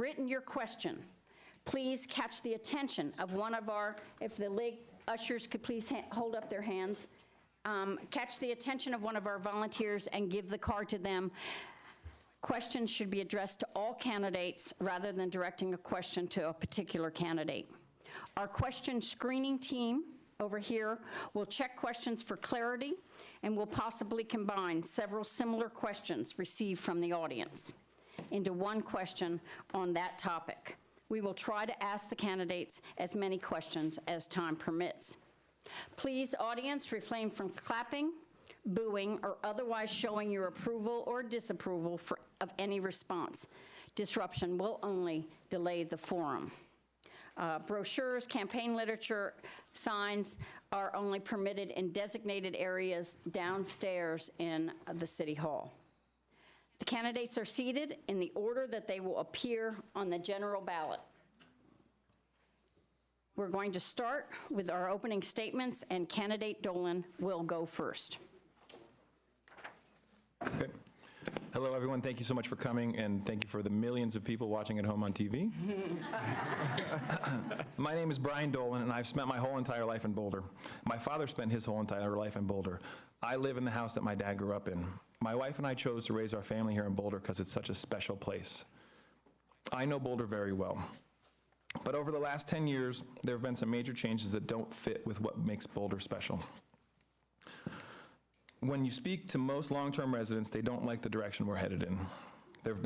written your question, please catch the attention of one of our, if the league ushers could please hold up their hands, catch the attention of one of our volunteers and give the card to them. Questions should be addressed to all candidates rather than directing a question to a particular candidate. Our question screening team over here will check questions for clarity and will possibly combine several similar questions received from the audience into one question on that topic. We will try to ask the candidates as many questions as time permits. Please, audience, refrain from clapping, booing, or otherwise showing your approval or disapproval of any response. Disruption will only delay the forum. Brochures, campaign literature, signs are only permitted in designated areas downstairs in the City Hall. The candidates are seated in the order that they will appear on the general ballot. We're going to start with our opening statements, and candidate Dolan will go first. Okay. Hello, everyone. Thank you so much for coming, and thank you for the millions of people watching at home on TV. My name is Brian Dolan, and I've spent my whole entire life in Boulder. My father spent his whole entire life in Boulder. I live in the house that my dad grew up in. My wife and I chose to raise our family here in Boulder because it's such a special place. I know Boulder very well. But over the last 10 years, there have been some major changes that don't fit with what makes Boulder special. When you speak to most long-term residents, they don't like the direction we're headed in. There's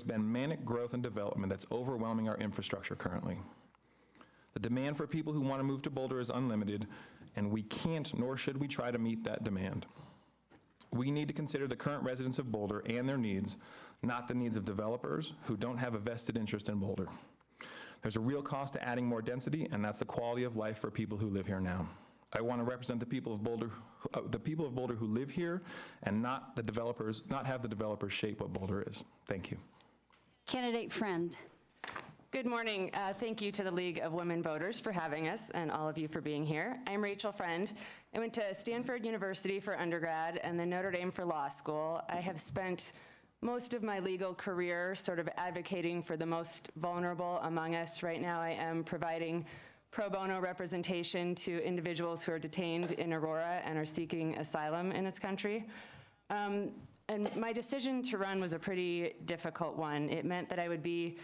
been manic growth and development that's overwhelming our infrastructure currently. The demand for people who want to move to Boulder is unlimited, and we can't, nor should we try to meet that demand. We need to consider the current residents of Boulder and their needs, not the needs of developers who don't have a vested interest in Boulder. There's a real cost to adding more density, and that's the quality of life for people who live here now. I want to represent the people of Boulder who live here, and not have the developers shape what Boulder is. Thank you. Candidate Friend. Good morning. Thank you to the League of Women Voters for having us, and all of you for being here. I'm Rachel Friend. I went to Stanford University for undergrad and then Notre Dame for law school. I have spent most of my legal career sort of advocating for the most vulnerable among us. Right now I am providing pro bono representation to individuals who are detained in Aurora and are seeking asylum in this country. And my decision to run was a pretty difficult one. It meant that I would be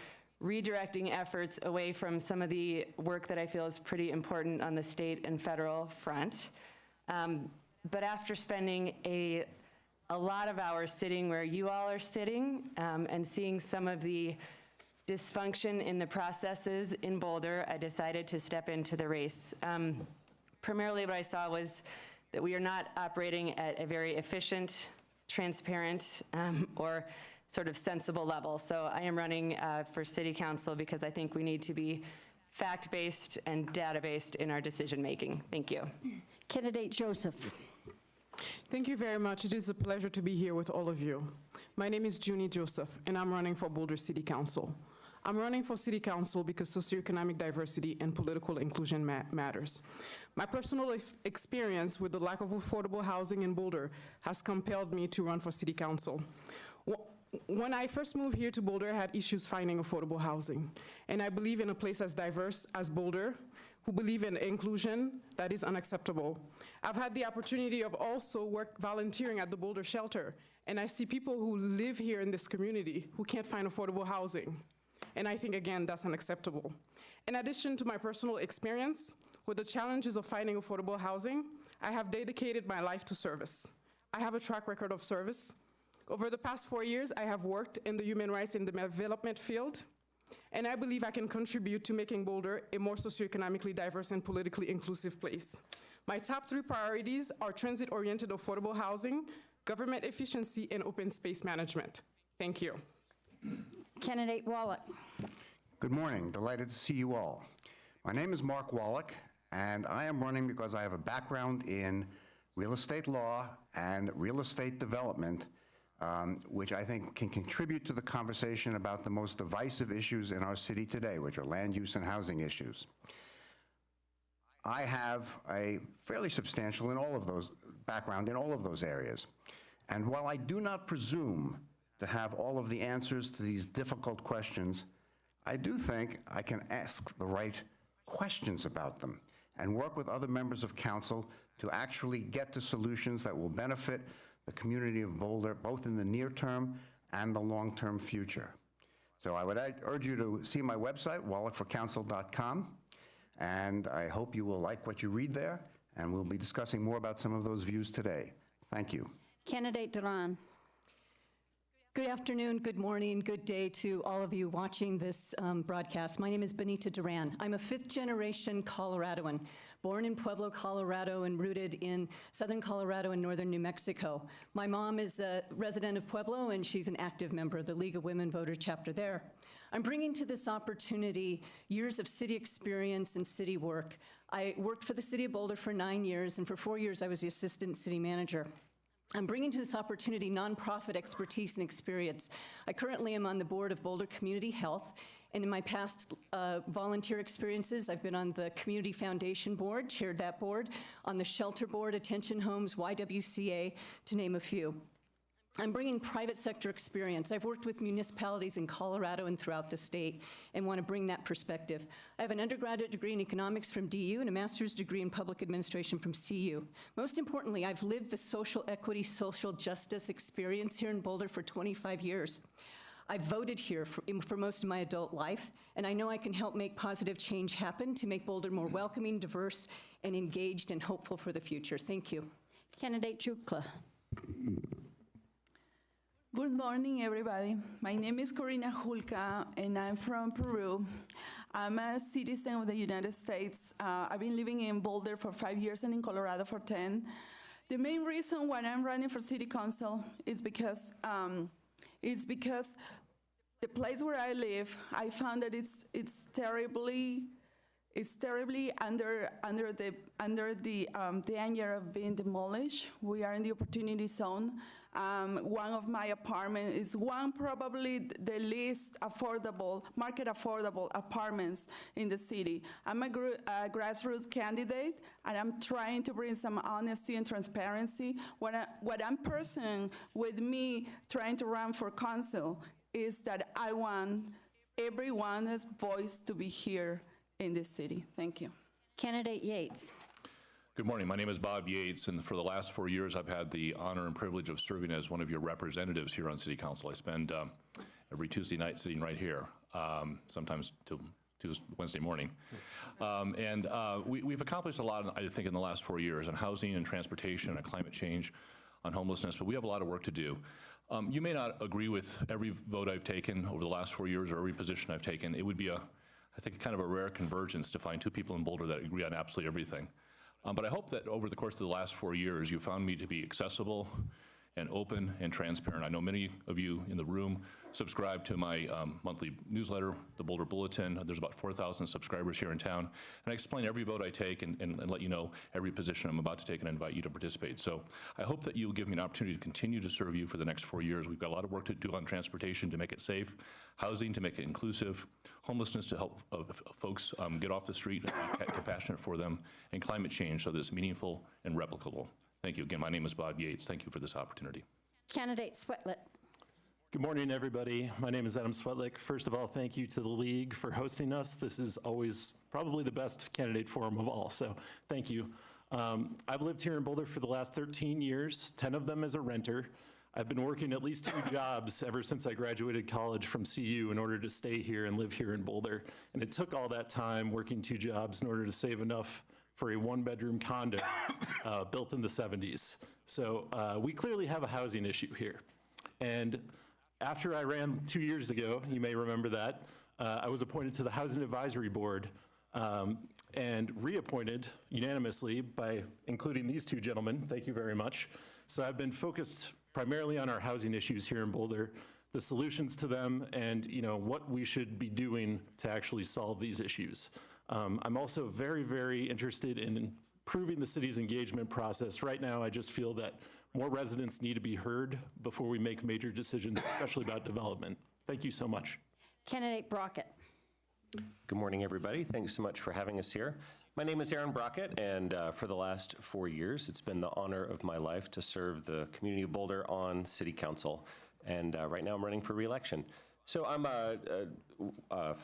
redirecting efforts away from some of the work that I feel is pretty important on the state and federal front. But after spending a lot of hours sitting where you all are sitting and seeing some of the dysfunction in the processes in Boulder, I decided to step into the race. Primarily what I saw was that we are not operating at a very efficient, transparent, or sort of sensible level. So I am running for city council because I think we need to be fact-based and data-based in our decision-making. Thank you. Candidate Joseph. Thank you very much. It is a pleasure to be here with all of you. My name is Junie Joseph, and I'm running for Boulder City Council. I'm running for City Council because socioeconomic diversity and political inclusion matters. My personal experience with the lack of affordable housing in Boulder has compelled me to run for City Council. When I first moved here to Boulder, I had issues finding affordable housing. And I believe in a place as diverse as Boulder, who believe in inclusion, that is unacceptable. I've had the opportunity of also volunteering at the Boulder shelter, and I see people who live here in this community who can't find affordable housing. And I think, again, that's unacceptable. In addition to my personal experience with the challenges of finding affordable housing, I have dedicated my life to service. I have a track record of service. Over the past 4 years, I have worked in the human rights and development field, and I believe I can contribute to making Boulder a more socioeconomically diverse and politically inclusive place. My top 3 priorities are transit-oriented affordable housing, government efficiency, and open space management. Thank you. Candidate Wallach. Good morning. Delighted to see you all. My name is Mark Wallach, and I am running because I have a background in real estate law and real estate development, which I think can contribute to the conversation about the most divisive issues in our city today, which are land use and housing issues. I have a fairly substantial background in all of those areas. And while I do not presume to have all of the answers to these difficult questions, I do think I can ask the right questions about them and work with other members of council to actually get to solutions that will benefit the community of Boulder, both in the near term and the long-term future. So I would urge you to see my website, wallachforcouncil.com, and I hope you will like what you read there, and we'll be discussing more about some of those views today. Thank you. Candidate Duran. Good afternoon, good morning, good day to all of you watching this broadcast. My name is Benita Duran. I'm a fifth-generation Coloradoan, born in Pueblo, Colorado, and rooted in southern Colorado and northern New Mexico. My mom is a resident of Pueblo, and she's an active member of the League of Women Voters chapter there. I'm bringing to this opportunity years of city experience and city work. I worked for the city of Boulder for 9 years, and for 4 years I was the assistant city manager. I'm bringing to this opportunity nonprofit expertise and experience. I currently am on the board of Boulder Community Health, and in my past volunteer experiences, I've been on the Community Foundation Board, chaired that board, on the Shelter Board, Attention Homes, YWCA, to name a few. I'm bringing private sector experience. I've worked with municipalities in Colorado and throughout the state and want to bring that perspective. I have an undergraduate degree in economics from DU and a master's degree in public administration from CU. Most importantly, I've lived the social equity, social justice experience here in Boulder for 25 years. I've voted here for most of my adult life, and I know I can help make positive change happen to make Boulder more welcoming, diverse, and engaged and hopeful for the future. Thank you. Candidate Chukla. Good morning, everybody. My name is Corina Julca, and I'm from Peru. I'm a citizen of the United States. I've been living in Boulder for 5 years and in Colorado for 10. The main reason why I'm running for city council is because the place where I live, I found that it's terribly under the danger of being demolished. We are in the opportunity zone. One of my apartments is probably the least affordable, market affordable apartments in the city. I'm a grassroots candidate, and I'm trying to bring some honesty and transparency. What I'm pursuing with me trying to run for council is that I want everyone's voice to be here in this city. Thank you. Candidate Yates. Good morning. My name is Bob Yates, and for the last 4 years, I've had the honor and privilege of serving as one of your representatives here on City Council. I spend every Tuesday night sitting right here, sometimes till Wednesday morning. We've accomplished a lot, I think, in the last 4 years on housing and transportation and climate change, on homelessness, but we have a lot of work to do. You may not agree with every vote I've taken over the last 4 years or every position I've taken. It would be, I think, kind of a rare convergence to find two people in Boulder that agree on absolutely everything. But I hope that over the course of the last 4 years, you found me to be accessible and open and transparent. I know many of you in the room subscribe to my monthly newsletter, the Boulder Bulletin. There's about 4,000 subscribers here in town. And I explain every vote I take and let you know every position I'm about to take and invite you to participate. So I hope that you'll give me an opportunity to continue to serve you for the next 4 years. We've got a lot of work to do on transportation to make it safe, housing to make it inclusive, homelessness to help folks get off the street and be compassionate for them, and climate change so that it's meaningful and replicable. Thank you. Again, my name is Bob Yates. Thank you for this opportunity. Candidate Swetlik. Good morning, everybody. My name is Adam Swetlik. First of all, thank you to the League for hosting us. This is always probably the best candidate forum of all, so thank you. I've lived here in Boulder for the last 13 years, 10 of them as a renter. I've been working at least 2 jobs ever since I graduated college from CU in order to stay here and live here in Boulder. And it took all that time working 2 jobs in order to save enough for a 1-bedroom condo built in the 70s. So we clearly have a housing issue here. And after I ran 2 years ago, you may remember that, I was appointed to the Housing Advisory Board and reappointed unanimously by including these 2 gentlemen. Thank you very much. So I've been focused primarily on our housing issues here in Boulder, the solutions to them, and what we should be doing to actually solve these issues. I'm also very, very interested in improving the city's engagement process. Right now, I just feel that more residents need to be heard before we make major decisions, especially about development. Thank you so much. Candidate Brockett. Good morning, everybody. Thanks so much for having us here. My name is Aaron Brockett, and for the last 4 years, it's been the honor of my life to serve the community of Boulder on City Council. And right now I'm running for re-election. So I'm a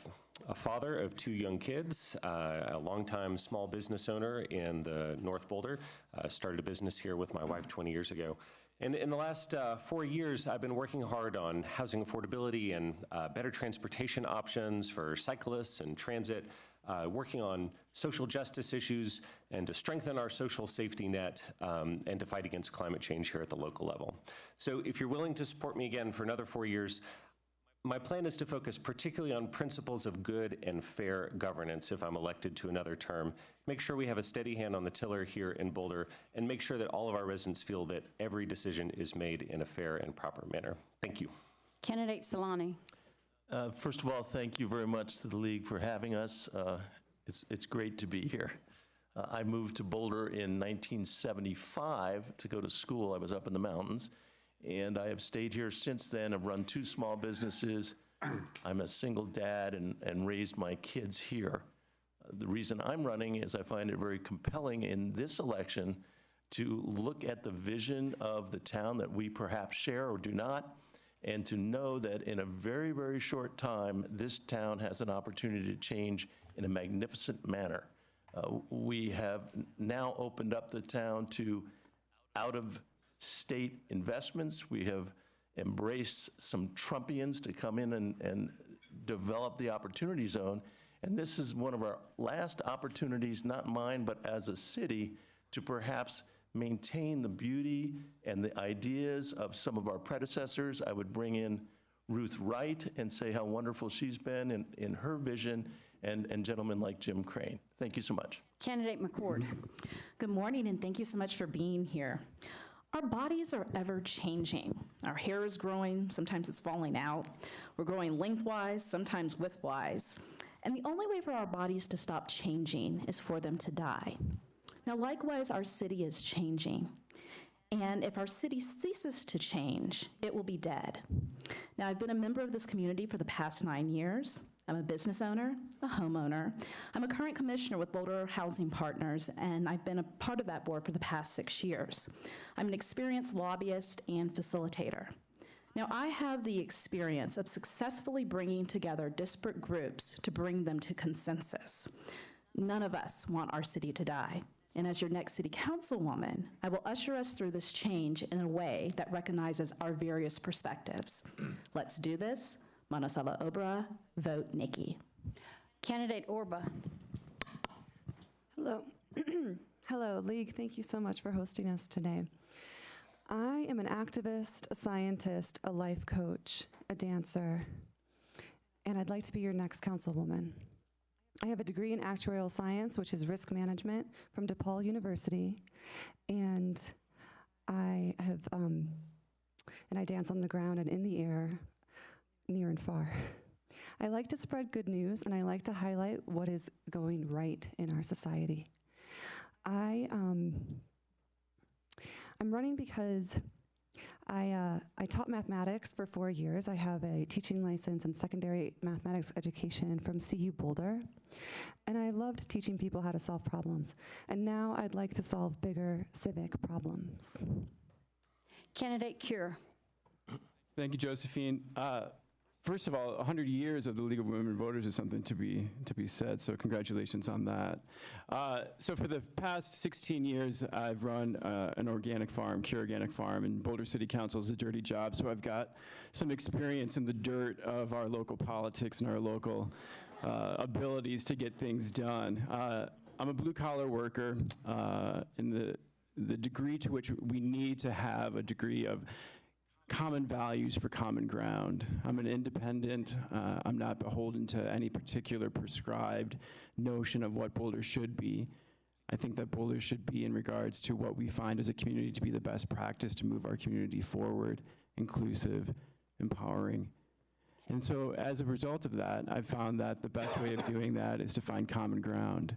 father of 2 young kids, a longtime small business owner in the North Boulder. Started a business here with my wife 20 years ago. And in the last 4 years, I've been working hard on housing affordability and better transportation options for cyclists and transit, working on social justice issues and to strengthen our social safety net and to fight against climate change here at the local level. So if you're willing to support me again for another 4 years, my plan is to focus particularly on principles of good and fair governance if I'm elected to another term, make sure we have a steady hand on the tiller here in Boulder, and make sure that all of our residents feel that every decision is made in a fair and proper manner. Thank you. Candidate Solani. First of all, thank you very much to the League for having us. It's great to be here. I moved to Boulder in 1975 to go to school. I was up in the mountains. And I have stayed here since then. I've run 2 small businesses. I'm a single dad and raised my kids here. The reason I'm running is I find it very compelling in this election to look at the vision of the town that we perhaps share or do not, and to know that in a very, very short time, this town has an opportunity to change in a magnificent manner. We have now opened up the town to out-of-state investments. We have embraced some Trumpians to come in and develop the opportunity zone. And this is one of our last opportunities, not mine, but as a city, to perhaps maintain the beauty and the ideas of some of our predecessors. I would bring in Ruth Wright and say how wonderful she's been in her vision, and gentlemen like Jim Crane. Thank you so much. Candidate McCord. Good morning, and thank you so much for being here. Our bodies are ever changing. Our hair is growing, sometimes it's falling out. We're growing lengthwise, sometimes widthwise. And the only way for our bodies to stop changing is for them to die. Now, likewise, our city is changing. And if our city ceases to change, it will be dead. Now, I've been a member of this community for the past 9 years. I'm a business owner, a homeowner. I'm a current commissioner with Boulder Housing Partners, and I've been a part of that board for the past 6 years. I'm an experienced lobbyist and facilitator. Now, I have the experience of successfully bringing together disparate groups to bring them to consensus. None of us want our city to die. And as your next city councilwoman, I will usher us through this change in a way that recognizes our various perspectives. Let's do this. Manasala Obra, vote Nikki. Candidate Orba. Hello. Hello, League. Thank you so much for hosting us today. I am an activist, a scientist, a life coach, a dancer, and I'd like to be your next councilwoman. I have a degree in actuarial science, which is risk management, from DePaul University, and I have, and I dance on the ground and in the air, near and far. I like to spread good news, and I like to highlight what is going right in our society. I'm running because I taught mathematics for 4 years. I have a teaching license in secondary mathematics education from CU Boulder, and I loved teaching people how to solve problems. And now I'd like to solve bigger civic problems. Candidate Cure. Thank you, Josephine. First of all, 100 years of the League of Women Voters is something to be said, so congratulations on that. So for the past 16 years, I've run an organic farm, Cure Organic Farm, and Boulder City Council is a dirty job, so I've got some experience in the dirt of our local politics and our local abilities to get things done. I'm a blue-collar worker, in the degree to which we need to have a degree of common values for common ground. I'm an independent. I'm not beholden to any particular prescribed notion of what Boulder should be. I think that Boulder should be in regards to what we find as a community to be the best practice to move our community forward, inclusive, empowering. And so as a result of that, I've found that the best way of doing that is to find common ground.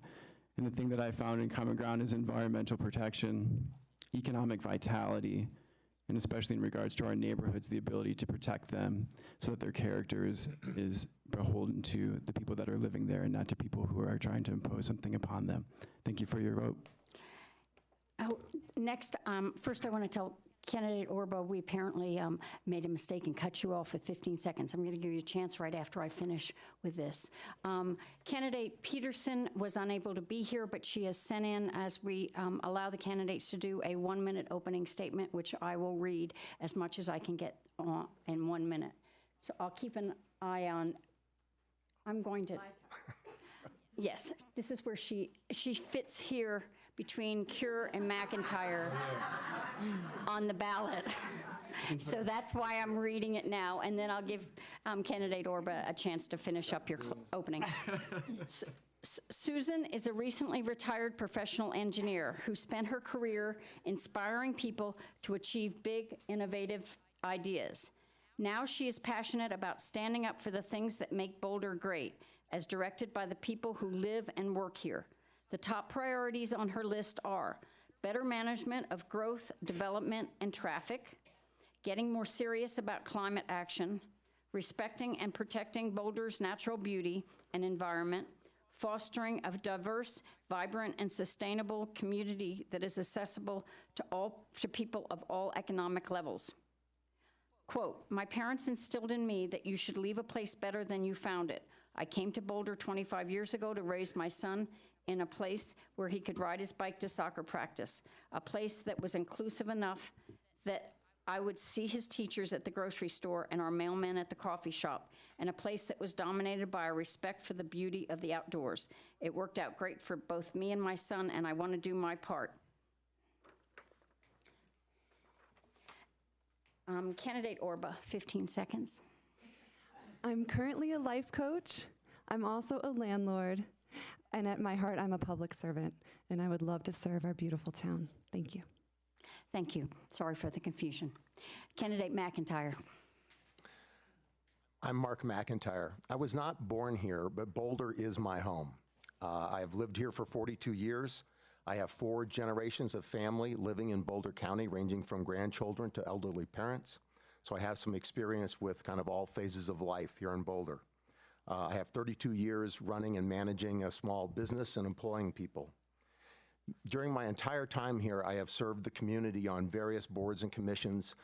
And the thing that I found in common ground is environmental protection, economic vitality, and especially in regards to our neighborhoods, the ability to protect them so that their character is beholden to the people that are living there and not to people who are trying to impose something upon them. Thank you for your vote. Oh, next, first I want to tell Candidate Orba, we apparently made a mistake and cut you off with 15 seconds. I'm going to give you a chance right after I finish with this. Candidate Peterson was unable to be here, but she has sent in, as we allow the candidates to do, a 1-minute opening statement, which I will read as much as I can get in 1 minute. So I'll keep an eye on, I'm going to, yes, this is where she fits here between Cure and McIntyre on the ballot. So that's why I'm reading it now, and then I'll give candidate Orba a chance to finish up your opening. Susan is a recently retired professional engineer who spent her career inspiring people to achieve big, innovative ideas. Now she is passionate about standing up for the things that make Boulder great, as directed by the people who live and work here. The top priorities on her list are better management of growth, development, and traffic, getting more serious about climate action, respecting and protecting Boulder's natural beauty and environment, fostering a diverse, vibrant, and sustainable community that is accessible to people of all economic levels. Quote, "My parents instilled in me that you should leave a place better than you found it. I came to Boulder 25 years ago to raise my son in a place where he could ride his bike to soccer practice, a place that was inclusive enough that I would see his teachers at the grocery store and our mailman at the coffee shop, and a place that was dominated by a respect for the beauty of the outdoors. It worked out great for both me and my son, and I want to do my part." Candidate Orba, 15 seconds. I'm currently a life coach. I'm also a landlord. And at my heart, I'm a public servant. And I would love to serve our beautiful town. Thank you. Thank you. Sorry for the confusion. Candidate McIntyre. I'm Mark McIntyre. I was not born here, but Boulder is my home. I have lived here for 42 years. I have 4 generations of family living in Boulder County, ranging from grandchildren to elderly parents. So I have some experience with kind of all phases of life here in Boulder. I have 32 years running and managing a small business and employing people. During my entire time here, I have served the community on various boards and commissions,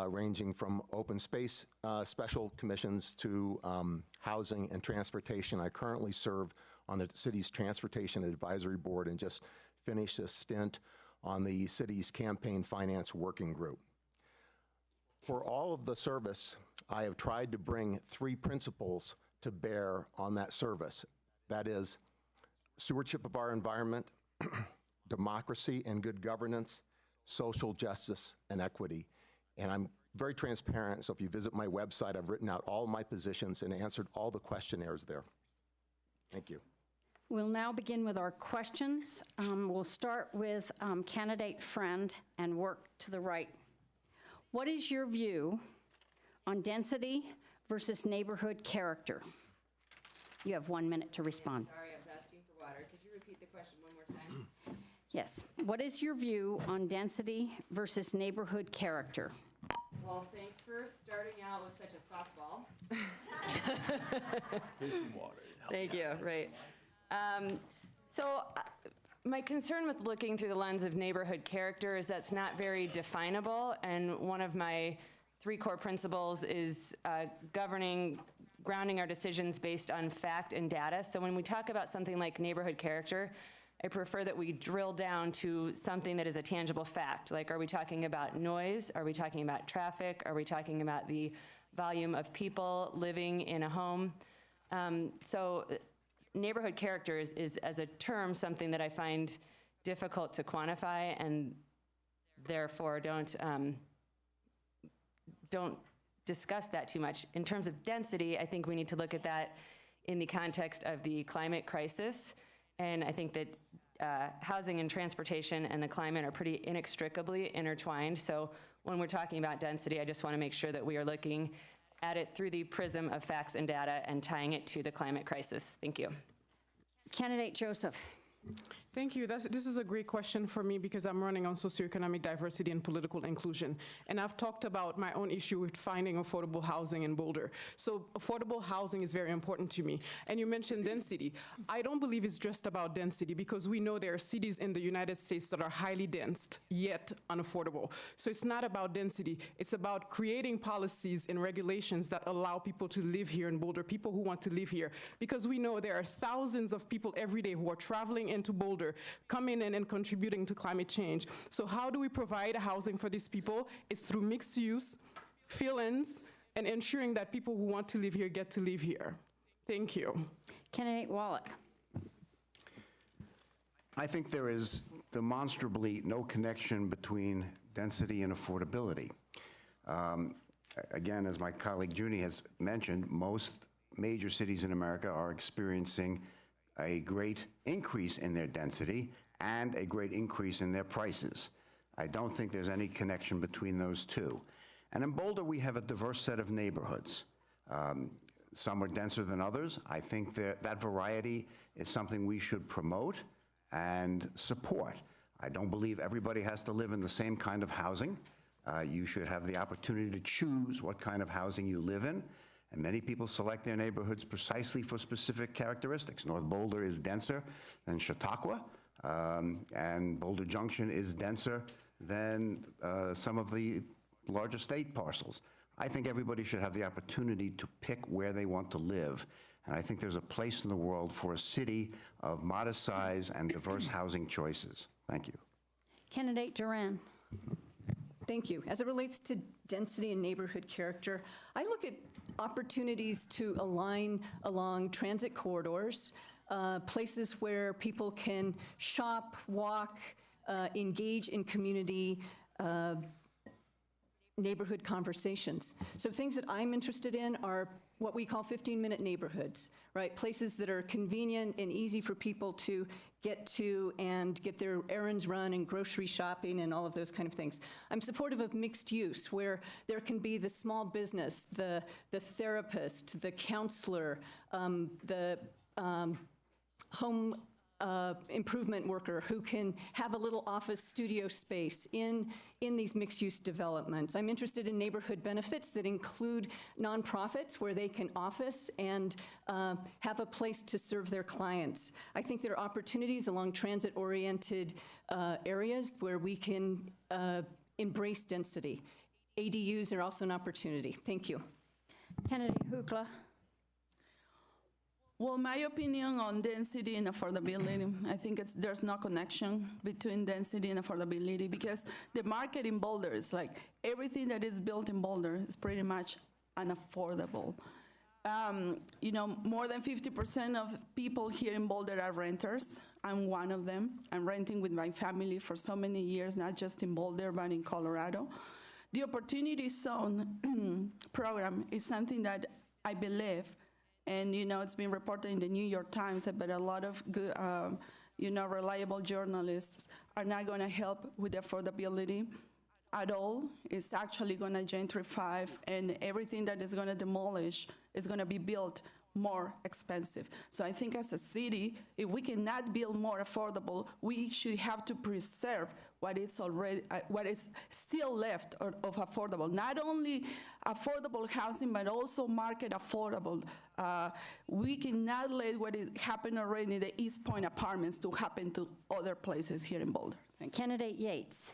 ranging from open space special commissions to housing and transportation. I currently serve on the city's Transportation Advisory Board and just finished a stint on the city's Campaign Finance Working Group. For all of the service, I have tried to bring 3 principles to bear on that service. That is stewardship of our environment, democracy and good governance, social justice and equity. And I'm very transparent, so if you visit my website, I've written out all my positions and answered all the questionnaires there. Thank you. We'll now begin with our questions. We'll start with candidate friend and work to the right. What is your view on density versus neighborhood character? You have 1 minute to respond. Sorry, I was asking for water. Could you repeat the question one more time? Yes. What is your view on density versus neighborhood character? Well, thanks for starting out with such a softball. Here's some water. Thank you, right. My concern with looking through the lens of neighborhood character is that's not very definable, and one of my 3 core principles is grounding our decisions based on fact and data. So when we talk about something like neighborhood character, I prefer that we drill down to something that is a tangible fact. Like, are we talking about noise? Are we talking about traffic? Are we talking about the volume of people living in a home? Neighborhood character is, as a term, something that I find difficult to quantify, and therefore don't discuss that too much. In terms of density, I think we need to look at that in the context of the climate crisis, and I think that housing and transportation and the climate are pretty inextricably intertwined. So when we're talking about density, I just want to make sure that we are looking at it through the prism of facts and data and tying it to the climate crisis. Thank you. Candidate Joseph. Thank you. This is a great question for me because I'm running on socioeconomic diversity and political inclusion. And I've talked about my own issue with finding affordable housing in Boulder. So affordable housing is very important to me. And you mentioned density. I don't believe it's just about density because we know there are cities in the United States that are highly dense, yet unaffordable. So it's not about density. It's about creating policies and regulations that allow people to live here in Boulder, people who want to live here. Because we know there are thousands of people every day who are traveling into Boulder, coming in and contributing to climate change. So how do we provide housing for these people? It's through mixed use, fill-ins, and ensuring that people who want to live here get to live here. Thank you. Candidate Wallach. I think there is demonstrably no connection between density and affordability. Again, as my colleague Junie has mentioned, most major cities in America are experiencing a great increase in their density and a great increase in their prices. I don't think there's any connection between those two. And in Boulder, we have a diverse set of neighborhoods. Some are denser than others. I think that variety is something we should promote and support. I don't believe everybody has to live in the same kind of housing. You should have the opportunity to choose what kind of housing you live in. And many people select their neighborhoods precisely for specific characteristics. North Boulder is denser than Chautauqua, and Boulder Junction is denser than some of the larger state parcels. I think everybody should have the opportunity to pick where they want to live. And I think there's a place in the world for a city of modest size and diverse housing choices. Thank you. Candidate Duran. Thank you. As it relates to density and neighborhood character, I look at opportunities to align along transit corridors, places where people can shop, walk, engage in community, neighborhood conversations. So things that I'm interested in are what we call 15-minute neighborhoods, right? Places that are convenient and easy for people to get to and get their errands run and grocery shopping and all of those kind of things. I'm supportive of mixed use, where there can be the small business, the therapist, the counselor, the home improvement worker who can have a little office studio space in these mixed-use developments. I'm interested in neighborhood benefits that include nonprofits where they can office and have a place to serve their clients. I think there are opportunities along transit-oriented areas where we can embrace density. ADUs are also an opportunity. Thank you. Kennedy Hukla. Well, my opinion on density and affordability, I think there's no connection between density and affordability because the market in Boulder is like everything that is built in Boulder is pretty much unaffordable. More than 50% of people here in Boulder are renters. I'm one of them. I'm renting with my family for so many years, not just in Boulder, but in Colorado. The Opportunity Zone program is something that I believe, and it's been reported in the New York Times, but a lot of good, reliable journalists are not going to help with affordability at all. It's actually going to gentrify, and everything that is going to demolish is going to be built more expensive. So I think as a city, if we cannot build more affordable, we should have to preserve what is still left of affordable. Not only affordable housing, but also market affordable. We cannot let what happened already in the East Point apartments to happen to other places here in Boulder. Thank you. Candidate Yates.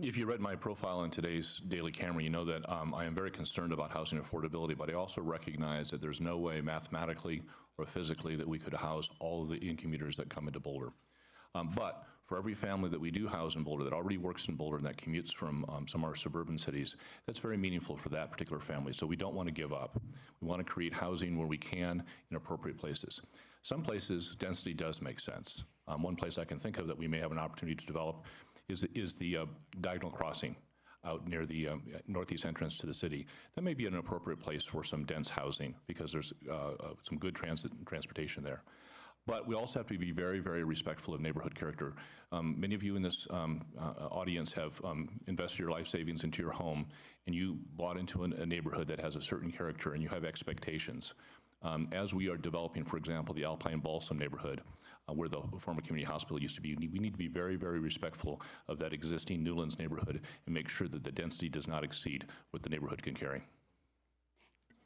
If you read my profile in today's Daily Camera, you know that I am very concerned about housing affordability, but I also recognize that there's no way mathematically or physically that we could house all of the in-commuters that come into Boulder. But for every family that we do house in Boulder that already works in Boulder and that commutes from some of our suburban cities, that's very meaningful for that particular family. So we don't want to give up. We want to create housing where we can in appropriate places. Some places, density does make sense. One place I can think of that we may have an opportunity to develop is the diagonal crossing out near the northeast entrance to the city. That may be an appropriate place for some dense housing because there's some good transportation there. But we also have to be very, very respectful of neighborhood character. Many of you in this audience have invested your life savings into your home, and you bought into a neighborhood that has a certain character, and you have expectations. As we are developing, for example, the Alpine Balsam neighborhood, where the former community hospital used to be, we need to be very, very respectful of that existing Newlands neighborhood and make sure that the density does not exceed what the neighborhood can carry.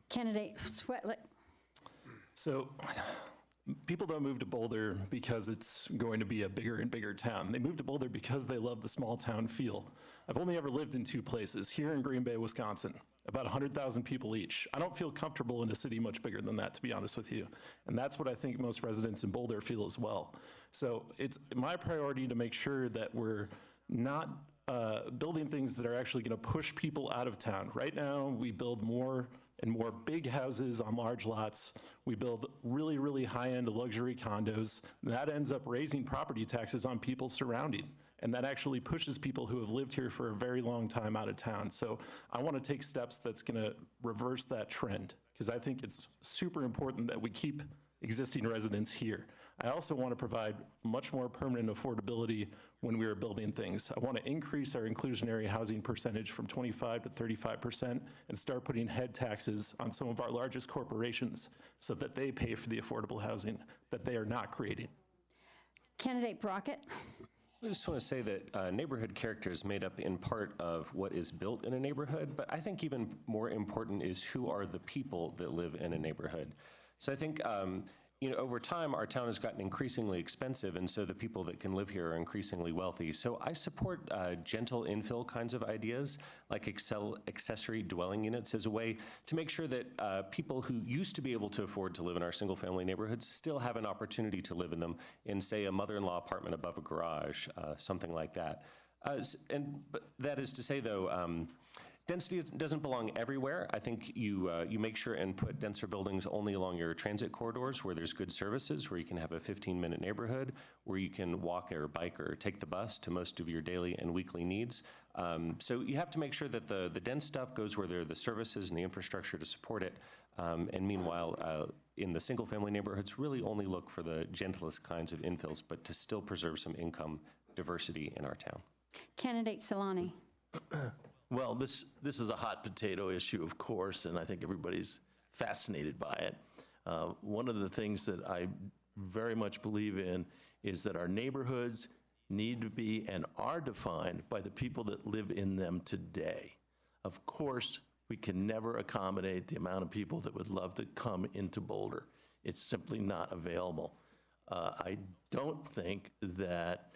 Candidate Swetlick. So people don't move to Boulder because it's going to be a bigger and bigger town. They move to Boulder because they love the small town feel. I've only ever lived in 2 places, here in Green Bay, Wisconsin, about 100,000 people each. I don't feel comfortable in a city much bigger than that, to be honest with you. And that's what I think most residents in Boulder feel as well. So it's my priority to make sure that we're not building things that are actually going to push people out of town. Right now, we build more and more big houses on large lots. We build really, really high-end luxury condos. That ends up raising property taxes on people surrounding. And that actually pushes people who have lived here for a very long time out of town. So I want to take steps that's going to reverse that trend, because I think it's super important that we keep existing residents here. I also want to provide much more permanent affordability when we are building things. I want to increase our inclusionary housing percentage from 25 to 35% and start putting head taxes on some of our largest corporations so that they pay for the affordable housing that they are not creating. Candidate Brockett. I just want to say that neighborhood character is made up in part of what is built in a neighborhood, but I think even more important is who are the people that live in a neighborhood. So I think over time, our town has gotten increasingly expensive, and so the people that can live here are increasingly wealthy. So I support gentle infill kinds of ideas, like accessory dwelling units, as a way to make sure that people who used to be able to afford to live in our single-family neighborhoods still have an opportunity to live in them in, say, a mother-in-law apartment above a garage, something like that. But that is to say, though, density doesn't belong everywhere. I think you make sure and put denser buildings only along your transit corridors where there's good services, where you can have a 15-minute neighborhood, where you can walk or bike or take the bus to most of your daily and weekly needs. So you have to make sure that the dense stuff goes where there are the services and the infrastructure to support it. And meanwhile, in the single-family neighborhoods, really only look for the gentlest kinds of infills, but to still preserve some income diversity in our town. Candidate Solani. Well, this is a hot potato issue, of course, and I think everybody's fascinated by it. One of the things that I very much believe in is that our neighborhoods need to be and are defined by the people that live in them today. Of course, we can never accommodate the amount of people that would love to come into Boulder. It's simply not available. I don't think that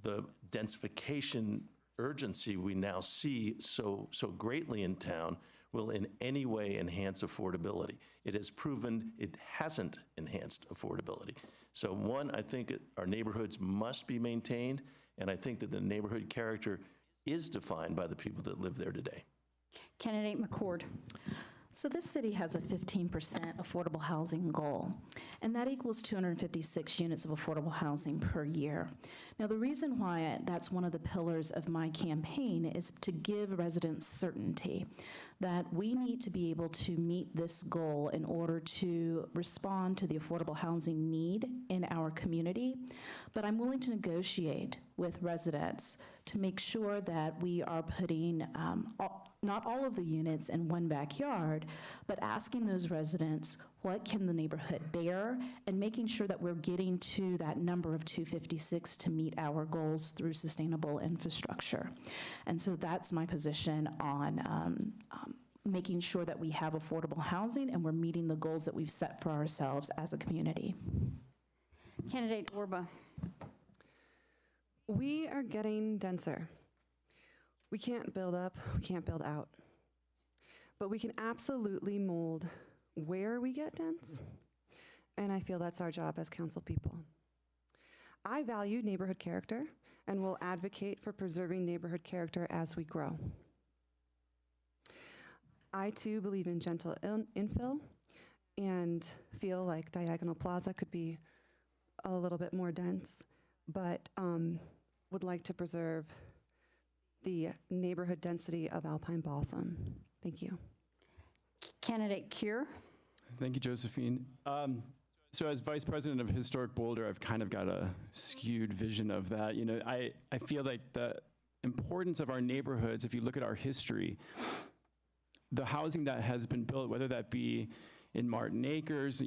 the densification urgency we now see so greatly in town will in any way enhance affordability. It has proven it hasn't enhanced affordability. So one, I think our neighborhoods must be maintained, and I think that the neighborhood character is defined by the people that live there today. Candidate McCord. So this city has a 15% affordable housing goal, and that equals 256 units of affordable housing per year. Now, the reason why that's one of the pillars of my campaign is to give residents certainty that we need to be able to meet this goal in order to respond to the affordable housing need in our community. But I'm willing to negotiate with residents to make sure that we are putting not all of the units in one backyard, but asking those residents, what can the neighborhood bear, and making sure that we're getting to that number of 256 to meet our goals through sustainable infrastructure. And so that's my position on making sure that we have affordable housing and we're meeting the goals that we've set for ourselves as a community. Candidate Orba. We are getting denser. We can't build up, we can't build out. But we can absolutely mold where we get dense, and I feel that's our job as council people. I value neighborhood character and will advocate for preserving neighborhood character as we grow. I too believe in gentle infill and feel like Diagonal Plaza could be a little bit more dense, but would like to preserve the neighborhood density of Alpine Balsam. Thank you. Candidate Cure. Thank you, Josephine. So as Vice President of Historic Boulder, I've kind of got a skewed vision of that. You know, I feel like the importance of our neighborhoods, if you look at our history, the housing that has been built, whether that be in Martin Acres,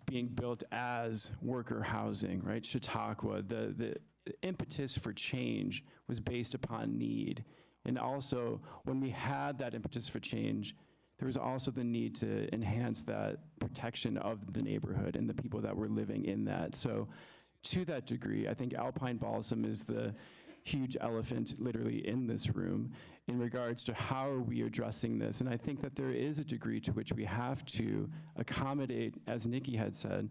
being built as worker housing, right? Chautauqua, the impetus for change was based upon need. And also, when we had that impetus for change, there was also the need to enhance that protection of the neighborhood and the people that were living in that. So to that degree, I think alpine balsam is the huge elephant literally in this room in regards to how are we addressing this. And I think that there is a degree to which we have to accommodate, as Nikki had said,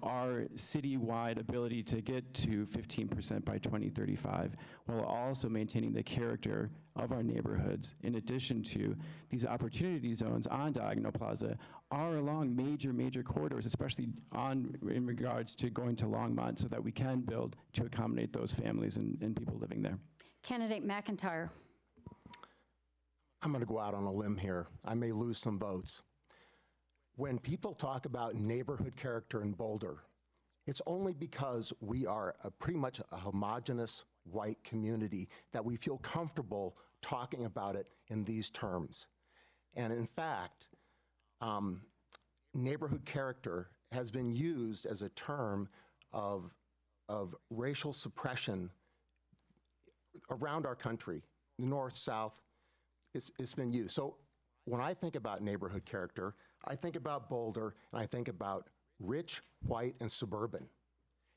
our citywide ability to get to 15% by 2035, while also maintaining the character of our neighborhoods, in addition to these opportunity zones on Diagonal Plaza are along major corridors, especially in regards to going to Longmont, so that we can build to accommodate those families and people living there. Candidate McIntyre. I'm going to go out on a limb here. I may lose some votes. When people talk about neighborhood character in Boulder, it's only because we are pretty much a homogeneous white community that we feel comfortable talking about it in these terms. And in fact, neighborhood character has been used as a term of racial suppression around our country, north, south. It's been used. So when I think about neighborhood character, I think about Boulder, and I think about rich, white, and suburban.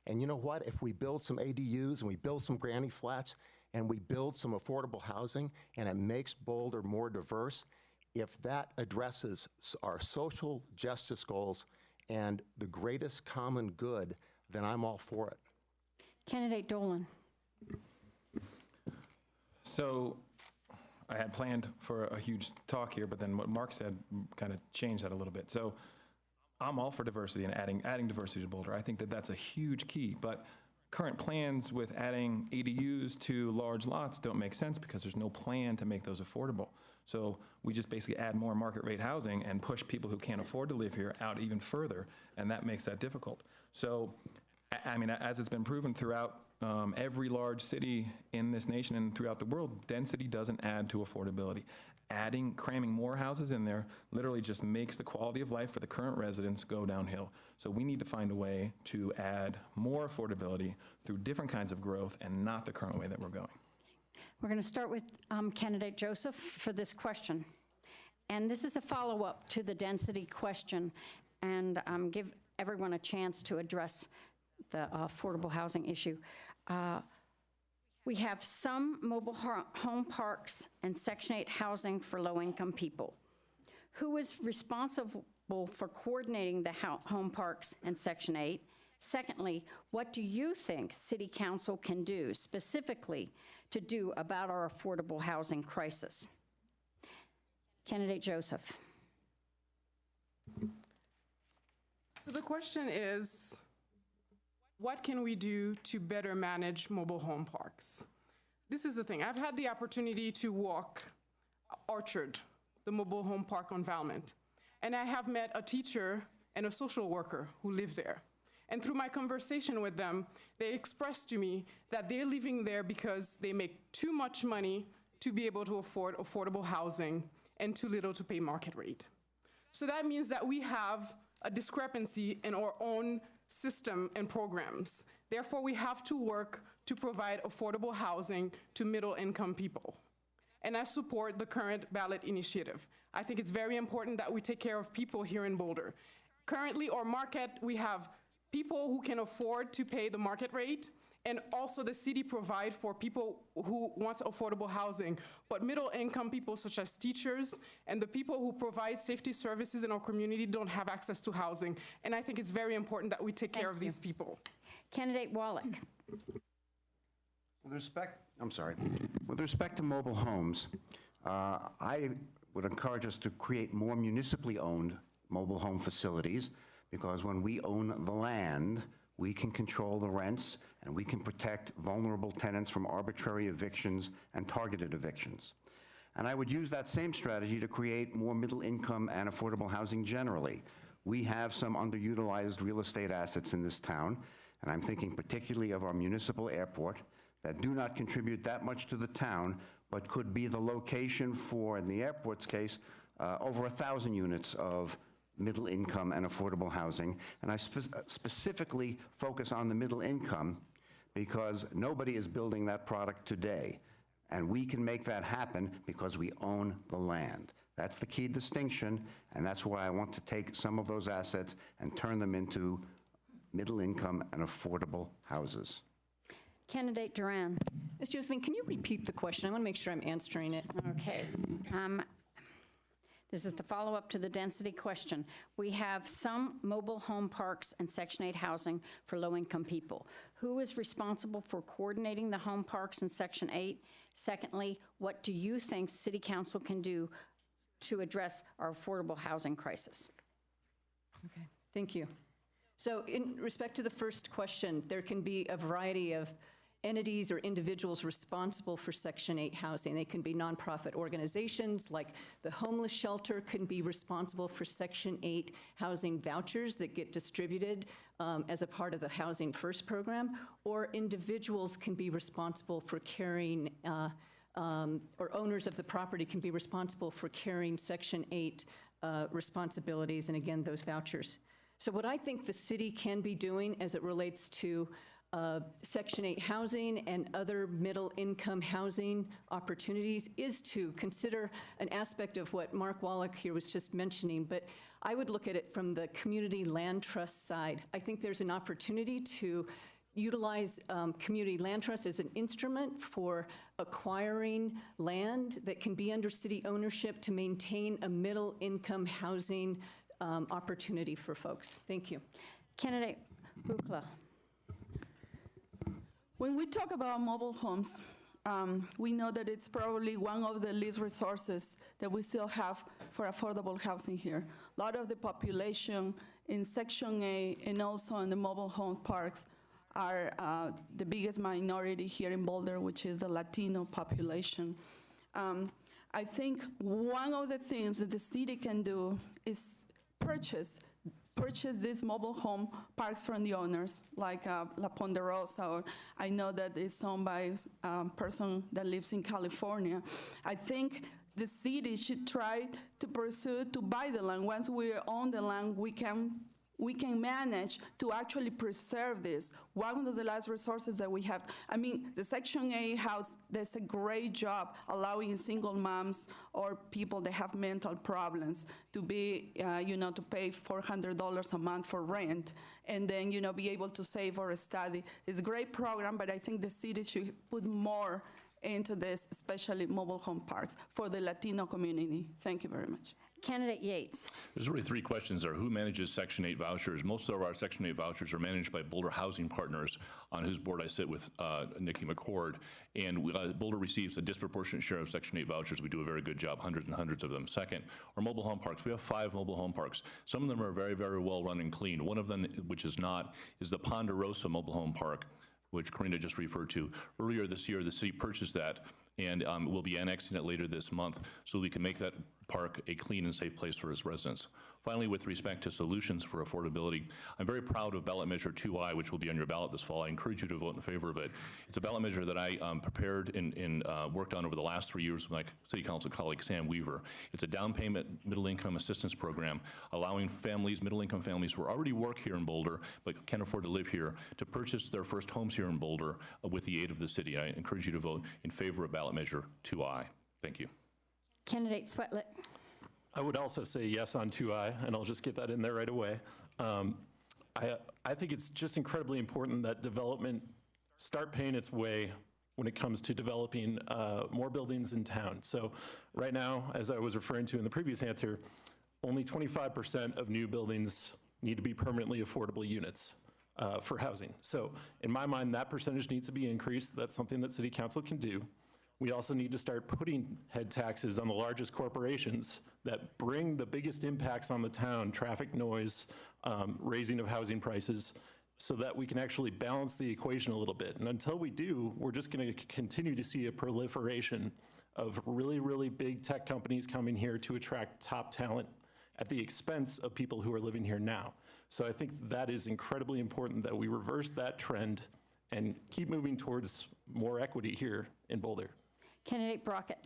And you know what? If we build some ADUs and we build some granny flats and we build some affordable housing and it makes Boulder more diverse, if that addresses our social justice goals and the greatest common good, then I'm all for it. Candidate Dolan. So I had planned for a huge talk here, but then what Mark said kind of changed that a little bit. So I'm all for diversity and adding diversity to Boulder. I think that that's a huge key, but current plans with adding ADUs to large lots don't make sense because there's no plan to make those affordable. So we just basically add more market rate housing and push people who can't afford to live here out even further, and that makes that difficult. So, I mean, as it's been proven throughout every large city in this nation and throughout the world, density doesn't add to affordability. Cramming more houses in there literally just makes the quality of life for the current residents go downhill. So we need to find a way to add more affordability through different kinds of growth and not the current way that we're going. We're going to start with Candidate Joseph for this question. And this is a follow-up to the density question, and give everyone a chance to address the affordable housing issue. We have some mobile home parks and Section 8 housing for low-income people. Who is responsible for coordinating the home parks and Section 8? Secondly, what do you think City Council can do specifically to do about our affordable housing crisis? Candidate Joseph. So the question is, what can we do to better manage mobile home parks? This is the thing. I've had the opportunity to walk Orchard, the mobile home park on Valmont, and I have met a teacher and a social worker who live there. And through my conversation with them, they expressed to me that they're living there because they make too much money to be able to afford affordable housing and too little to pay market rate. So that means that we have a discrepancy in our own system and programs. Therefore, we have to work to provide affordable housing to middle-income people. And I support the current ballot initiative. I think it's very important that we take care of people here in Boulder. Currently, our market, we have people who can afford to pay the market rate, and also the city provide for people who want affordable housing. But middle-income people such as teachers and the people who provide safety services in our community don't have access to housing. And I think it's very important that we take care of these people. Candidate Wallach. With respect to mobile homes, I would encourage us to create more municipally owned mobile home facilities, because when we own the land, we can control the rents and we can protect vulnerable tenants from arbitrary evictions and targeted evictions. And I would use that same strategy to create more middle income and affordable housing generally. We have some underutilized real estate assets in this town, and I'm thinking particularly of our municipal airport that do not contribute that much to the town, but could be the location for, in the airport's case, over 1,000 units of middle income and affordable housing. And I specifically focus on the middle income because nobody is building that product today. And we can make that happen because we own the land. That's the key distinction, and that's why I want to take some of those assets and turn them into middle income and affordable houses. Candidate Duran. Ms. Josephine, can you repeat the question? I want to make sure I'm answering it. Okay. This is the follow-up to the density question. We have some mobile home parks and Section 8 housing for low-income people. Who is responsible for coordinating the home parks in Section 8? Secondly, what do you think City Council can do to address our affordable housing crisis? Okay, thank you. So in respect to the first question, there can be a variety of entities or individuals responsible for Section 8 housing. They can be nonprofit organizations, like the homeless shelter can be responsible for Section 8 housing vouchers that get distributed as a part of the Housing First program, or individuals can be responsible for carrying, or owners of the property can be responsible for carrying Section 8 responsibilities, and again, those vouchers. So what I think the city can be doing as it relates to Section 8 housing and other middle-income housing opportunities is to consider an aspect of what Mark Wallach here was just mentioning, but I would look at it from the community land trust side. I think there's an opportunity to utilize community land trust as an instrument for acquiring land that can be under city ownership to maintain a middle-income housing opportunity for folks. Thank you. Candidate Buchla. When we talk about mobile homes, we know that it's probably one of the least resources that we still have for affordable housing here. A lot of the population in Section 8 and also in the mobile home parks are the biggest minority here in Boulder, which is the Latino population. I think one of the things that the city can do is purchase these mobile home parks from the owners, like La Ponderosa, or I know that it's owned by a person that lives in California. I think the city should try to pursue to buy the land. Once we own the land, we can manage to actually preserve this. One of the last resources that we have, I mean, the Section 8 house does a great job allowing single moms or people that have mental problems to be, to pay $400 a month for rent and then, be able to save or study. It's a great program, but I think the city should put more into this, especially mobile home parks for the Latino community. Thank you very much. Candidate Yates. There's really three questions there. Who manages Section 8 vouchers? Most of our Section 8 vouchers are managed by Boulder Housing Partners, on whose board I sit with Nikki McCord. And Boulder receives a disproportionate share of Section 8 vouchers. We do a very good job, hundreds and hundreds of them. Second, our mobile home parks. We have 5 mobile home parks. Some of them are very, very well run and clean. One of them, which is not, is the Ponderosa Mobile Home Park, which Karina just referred to. Earlier this year, the city purchased that, and we'll be annexing it later this month so we can make that park a clean and safe place for its residents. Finally, with respect to solutions for affordability, I'm very proud of ballot measure 2I, which will be on your ballot this fall. I encourage you to vote in favor of it. It's a ballot measure that I prepared and worked on over the last 3 years with my city council colleague, Sam Weaver. It's a down payment middle income assistance program allowing families, middle income families who already work here in Boulder but can't afford to live here, to purchase their first homes here in Boulder with the aid of the city. I encourage you to vote in favor of ballot measure 2I. Thank you. Candidate Sweatlick. I would also say yes on 2I, and I'll just get that in there right away. I think it's just incredibly important that development start paying its way when it comes to developing more buildings in town. So right now, as I was referring to in the previous answer, only 25% of new buildings need to be permanently affordable units for housing. So in my mind, that percentage needs to be increased. That's something that City Council can do. We also need to start putting head taxes on the largest corporations that bring the biggest impacts on the town, traffic noise, raising of housing prices, so that we can actually balance the equation a little bit. And until we do, we're just going to continue to see a proliferation of really, really big tech companies coming here to attract top talent at the expense of people who are living here now. So I think that is incredibly important that we reverse that trend and keep moving towards more equity here in Boulder. Candidate Brockett.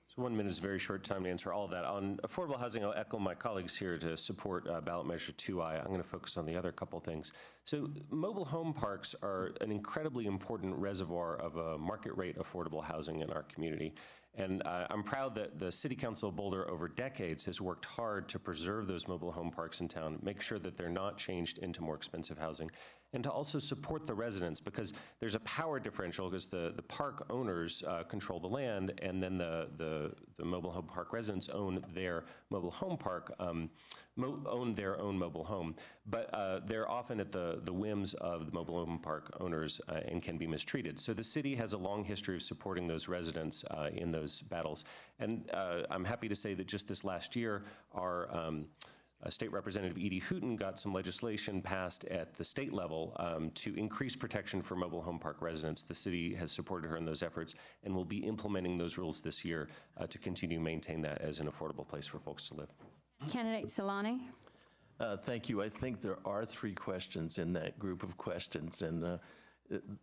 So So 1 minute is a very short time to answer all of that. On affordable housing, I'll echo my colleagues here to support ballot measure 2I. I'm going to focus on the other couple things. So mobile home parks are an incredibly important reservoir of market rate affordable housing in our community. And I'm proud that the City Council of Boulder over decades has worked hard to preserve those mobile home parks in town, make sure that they're not changed into more expensive housing, and to also support the residents, because there's a power differential, because the park owners control the land, and then the mobile home park residents own their mobile home park, own their own mobile home. But they're often at the whims of the mobile home park owners and can be mistreated. So the city has a long history of supporting those residents in those battles. And I'm happy to say that just this last year, our State Representative Edie Hooten got some legislation passed at the state level to increase protection for mobile home park residents. The city has supported her in those efforts and will be implementing those rules this year to continue to maintain that as an affordable place for folks to live. Candidate Solani? Thank you. I think there are 3 questions in that group of questions. And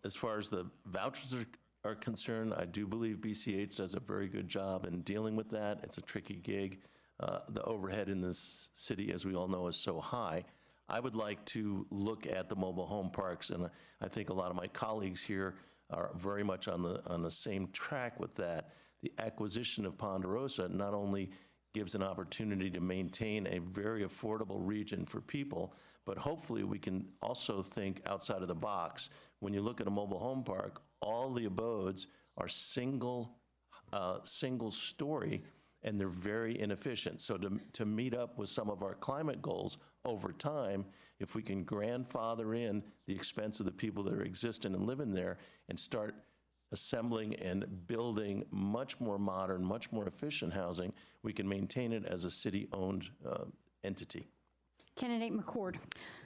as far as the vouchers are concerned, I do believe BCH does a very good job in dealing with that. It's a tricky gig. The overhead in this city, as we all know, is so high. I would like to look at the mobile home parks, and I think a lot of my colleagues here are very much on the same track with that. The acquisition of Ponderosa not only gives an opportunity to maintain a very affordable region for people, but hopefully we can also think outside of the box. When you look at a mobile home park, all the abodes are single story, and they're very inefficient. So to meet up with some of our climate goals over time, if we can grandfather in the expense of the people that are existing and living there and start assembling and building much more modern, much more efficient housing, we can maintain it as a city-owned entity. Candidate McCord.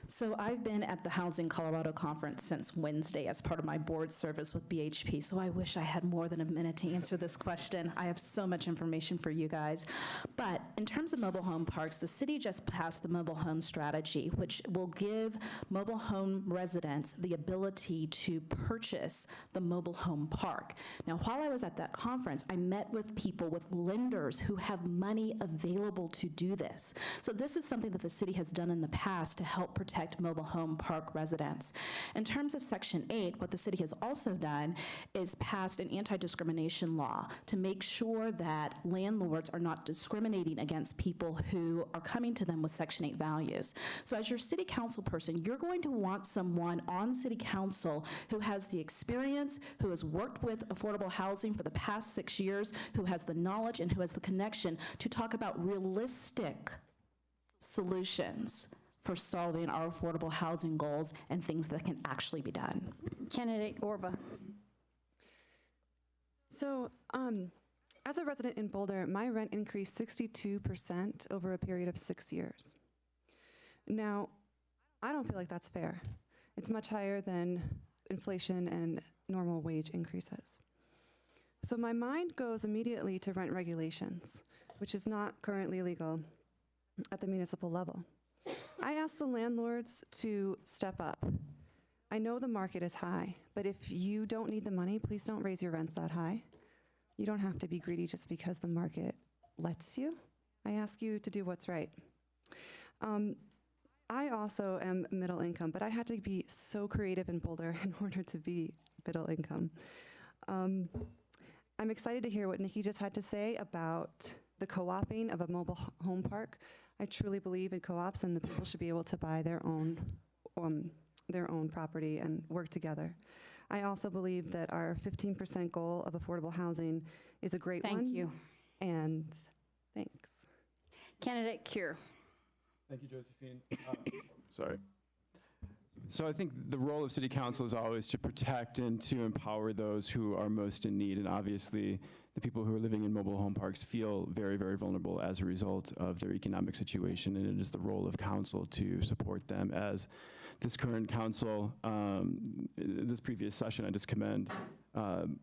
So I've been at the Housing Colorado Conference since Wednesday as part of my board service with BHP, so I wish I had more than a minute to answer this question. I have so much information for you guys. But in terms of mobile home parks, the city just passed the mobile home strategy, which will give mobile home residents the ability to purchase the mobile home park. Now, while I was at that conference, I met with people, with lenders who have money available to do this. So this is something that the city has done in the past to help protect mobile home park residents. In terms of Section 8, what the city has also done is passed an anti-discrimination law to make sure that landlords are not discriminating against people who are coming to them with Section 8 values. So as your city council person, you're going to want someone on city council who has the experience, who has worked with affordable housing for the past 6 years, who has the knowledge and who has the connection to talk about realistic solutions for solving our affordable housing goals and things that can actually be done. Candidate Orba. So, as a resident in Boulder, my rent increased 62% over a period of 6 years. Now, I don't feel like that's fair. It's much higher than inflation and normal wage increases. So my mind goes immediately to rent regulations, which is not currently legal at the municipal level. I ask the landlords to step up. I know the market is high, but if you don't need the money, please don't raise your rents that high. You don't have to be greedy just because the market lets you. I ask you to do what's right. I also am middle income, but I had to be so creative in Boulder in order to be middle income. I'm excited to hear what Nikki just had to say about the co-oping of a mobile home park. I truly believe in co-ops, and the people should be able to buy their own property and work together. I also believe that our 15% goal of affordable housing is a great one. Thank you. And thanks. Candidate Cure. Thank you, Josephine. Sorry. So I think the role of city council is always to protect and to empower those who are most in need. And obviously, the people who are living in mobile home parks feel very, very vulnerable as a result of their economic situation. And it is the role of council to support them. As this current council, this previous session, I just commend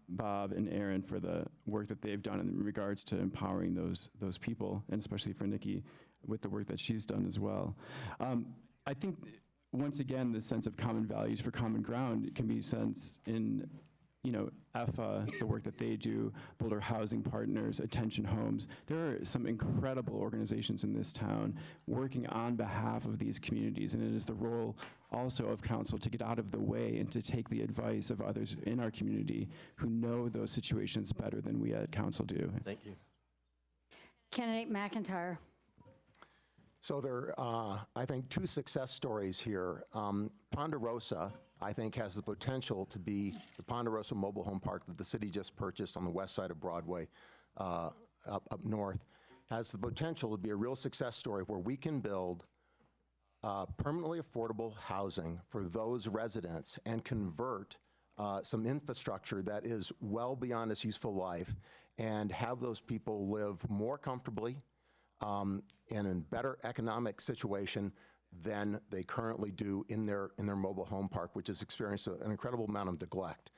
Bob and Aaron for the work that they've done in regards to empowering those people, and especially for Nikki with the work that she's done as well. I think, once again, the sense of common values for common ground can be sensed in EFA, the work that they do, Boulder Housing Partners, Attention Homes. There are some incredible organizations in this town working on behalf of these communities, and it is the role also of council to get out of the way and to take the advice of others in our community who know those situations better than we at council do. Thank you. Candidate McIntyre. So there are, I think, two success stories here. Ponderosa, I think, has the potential to be the Ponderosa Mobile Home Park that the city just purchased on the west side of Broadway up north, has the potential to be a real success story where we can build permanently affordable housing for those residents and convert some infrastructure that is well beyond its useful life and have those people live more comfortably and in better economic situation than they currently do in their mobile home park, which has experienced an incredible amount of neglect.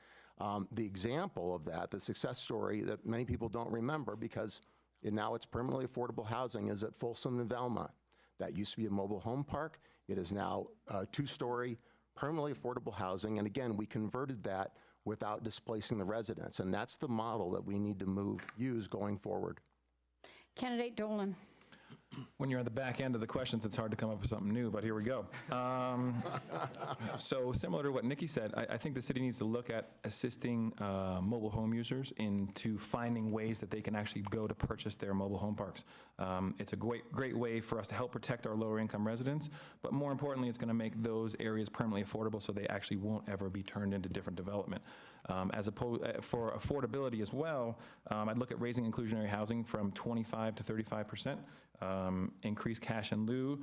The example of that, the success story that many people don't remember because now it's permanently affordable housing, is at Folsom and Valmont. That used to be a mobile home park. It is now a two-story permanently affordable housing. And again, we converted that without displacing the residents. And that's the model that we need to use going forward. Candidate Dolan. When you're at the back end of the questions, it's hard to come up with something new, but here we go. So similar to what Nikki said, I think the city needs to look at assisting mobile home users into finding ways that they can actually go to purchase their mobile home parks. It's a great way for us to help protect our lower income residents, but more importantly, it's going to make those areas permanently affordable so they actually won't ever be turned into different development. For affordability as well, I'd look at raising inclusionary housing from 25 to 35%. Increase cash in lieu,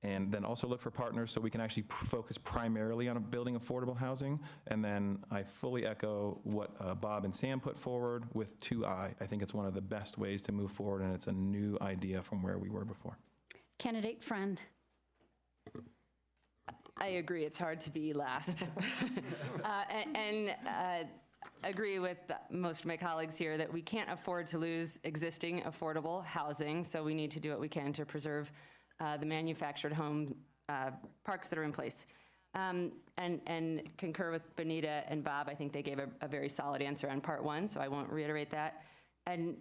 and then also look for partners so we can actually focus primarily on building affordable housing. And then I fully echo what Bob and Sam put forward with 2I. I think it's one of the best ways to move forward, and it's a new idea from where we were before. Candidate Friend. I agree, it's hard to be last. and agree with most of my colleagues here that we can't afford to lose existing affordable housing, so we need to do what we can to preserve the manufactured home parks that are in place. And concur with Benita and Bob. I think they gave a very solid answer on part one, so I won't reiterate that. And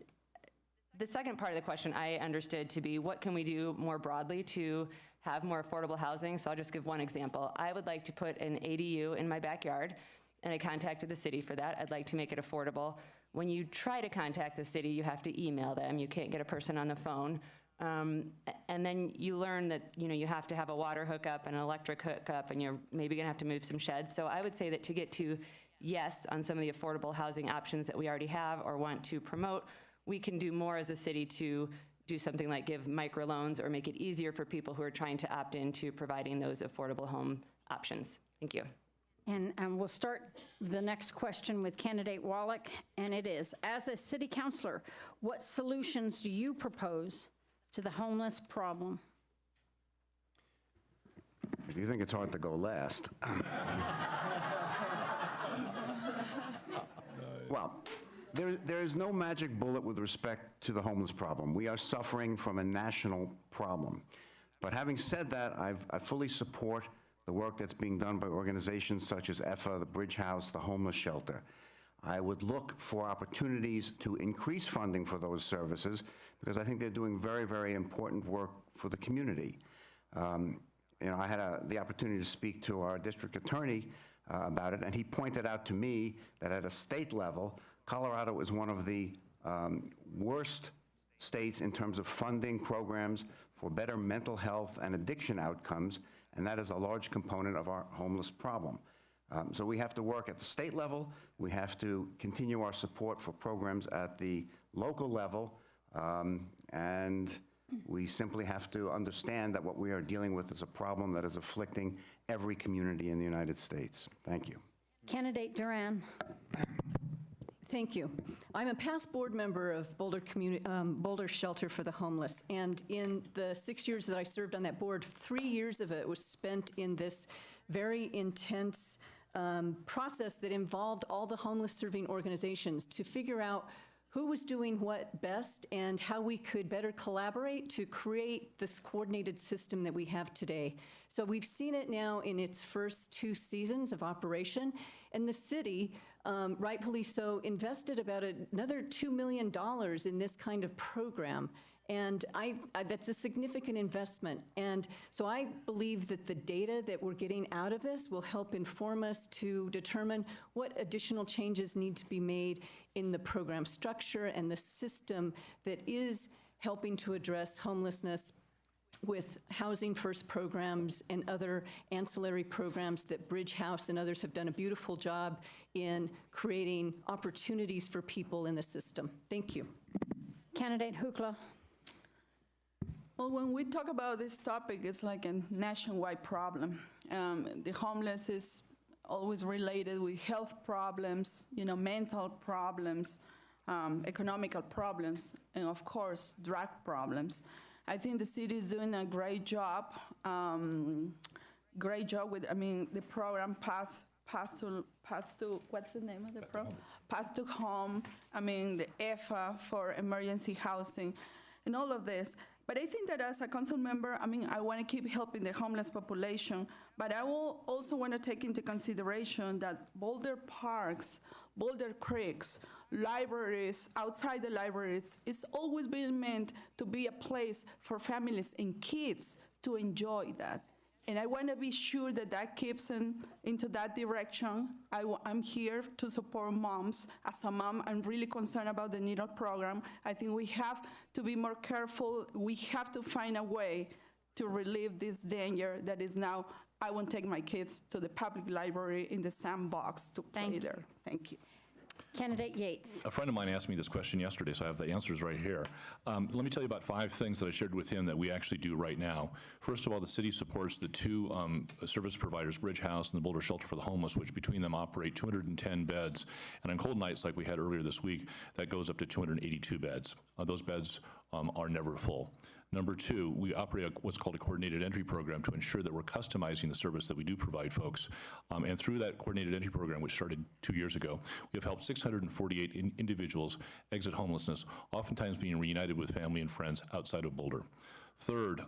the second part of the question I understood to be, what can we do more broadly to have more affordable housing? So I'll just give one example. I would like to put an ADU in my backyard, and I contacted the city for that. I'd like to make it affordable. When you try to contact the city, you have to email them. You can't get a person on the phone. And then you learn that you have to have a water hookup and an electric hookup, and you're maybe gonna have to move some sheds. So I would say that to get to yes on some of the affordable housing options that we already have or want to promote, we can do more as a city to do something like give microloans or make it easier for people who are trying to opt into providing those affordable home options. Thank you. And we'll start the next question with Candidate Wallach, and it is, as a city councilor, what solutions do you propose to the homeless problem? If you think it's hard to go last. Well, there is no magic bullet with respect to the homeless problem. We are suffering from a national problem. But having said that, I fully support the work that's being done by organizations such as EFA, the Bridge House, the Homeless Shelter. I would look for opportunities to increase funding for those services because I think they're doing very, very important work for the community. I had the opportunity to speak to our district attorney about it, and he pointed out to me that at a state level, Colorado is one of the worst states in terms of funding programs for better mental health and addiction outcomes, and that is a large component of our homeless problem. So we have to work at the state level. We have to continue our support for programs at the local level, and we simply have to understand that what we are dealing with is a problem that is afflicting every community in the United States. Thank you. Candidate Duran. Thank you. I'm a past board member of Boulder Shelter for the Homeless, and in the 6 years that I served on that board, 3 years of it was spent in this very intense process that involved all the homeless serving organizations to figure out who was doing what best and how we could better collaborate to create this coordinated system that we have today. So we've seen it now in its first 2 seasons of operation, and the city rightfully so, invested about another $2 million in this kind of program. And that's a significant investment. And so I believe that the data that we're getting out of this will help inform us to determine what additional changes need to be made in the program structure and the system that is helping to address homelessness with Housing First programs and other ancillary programs that Bridge House and others have done a beautiful job in creating opportunities for people in the system. Thank you. Candidate Hukla. Well, when we talk about this topic, it's like a nationwide problem. The homeless is always related with health problems, mental problems, economical problems, and of course, drug problems. I think the city is doing a great job with, the program Path to, what's the name of the program? Path to Home, the EFA for emergency housing, and all of this. But I think that as a council member, I want to keep helping the homeless population, but I will also want to take into consideration that Boulder parks, Boulder creeks, libraries, outside the libraries, it's always been meant to be a place for families and kids to enjoy that. And I want to be sure that that keeps into that direction. I'm here to support moms. As a mom, I'm really concerned about the NEDO program. I think we have to be more careful. We have to find a way to relieve this danger that is now, I won't take my kids to the public library in the sandbox to play there. Thank you. Candidate Yates. A friend of mine asked me this question yesterday, so I have the answers right here. Let me tell you about 5 things that I shared with him that we actually do right now. First of all, the city supports the 2 service providers, Bridge House and the Boulder Shelter for the Homeless, which between them operate 210 beds. And on cold nights like we had earlier this week, that goes up to 282 beds. Those beds are never full. Number 2, we operate what's called a coordinated entry program to ensure that we're customizing the service that we do provide folks. And through that coordinated entry program, which started 2 years ago, we have helped 648 individuals exit homelessness, oftentimes being reunited with family and friends outside of Boulder. Third,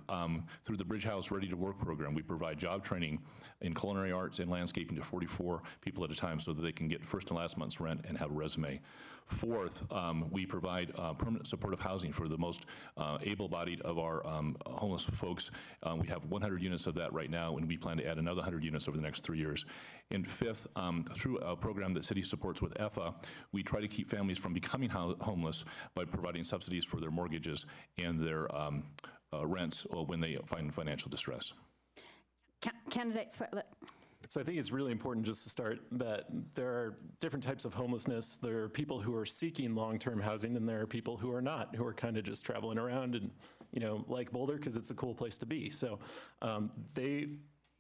through the Bridge House Ready to Work program, we provide job training in culinary arts and landscaping to 44 people at a time so that they can get first and last month's rent and have a resume. Fourth, we provide permanent supportive housing for the most able-bodied of our homeless folks. We have 100 units of that right now, and we plan to add another 100 units over the next 3 years. And fifth, through a program that city supports with EFA, we try to keep families from becoming homeless by providing subsidies for their mortgages and their rents when they find financial distress. Candidate Sweatlet. So I think it's really important just to start that there are different types of homelessness. There are people who are seeking long-term housing, and there are people who are not, who are kind of just traveling around and, like Boulder because it's a cool place to be. So they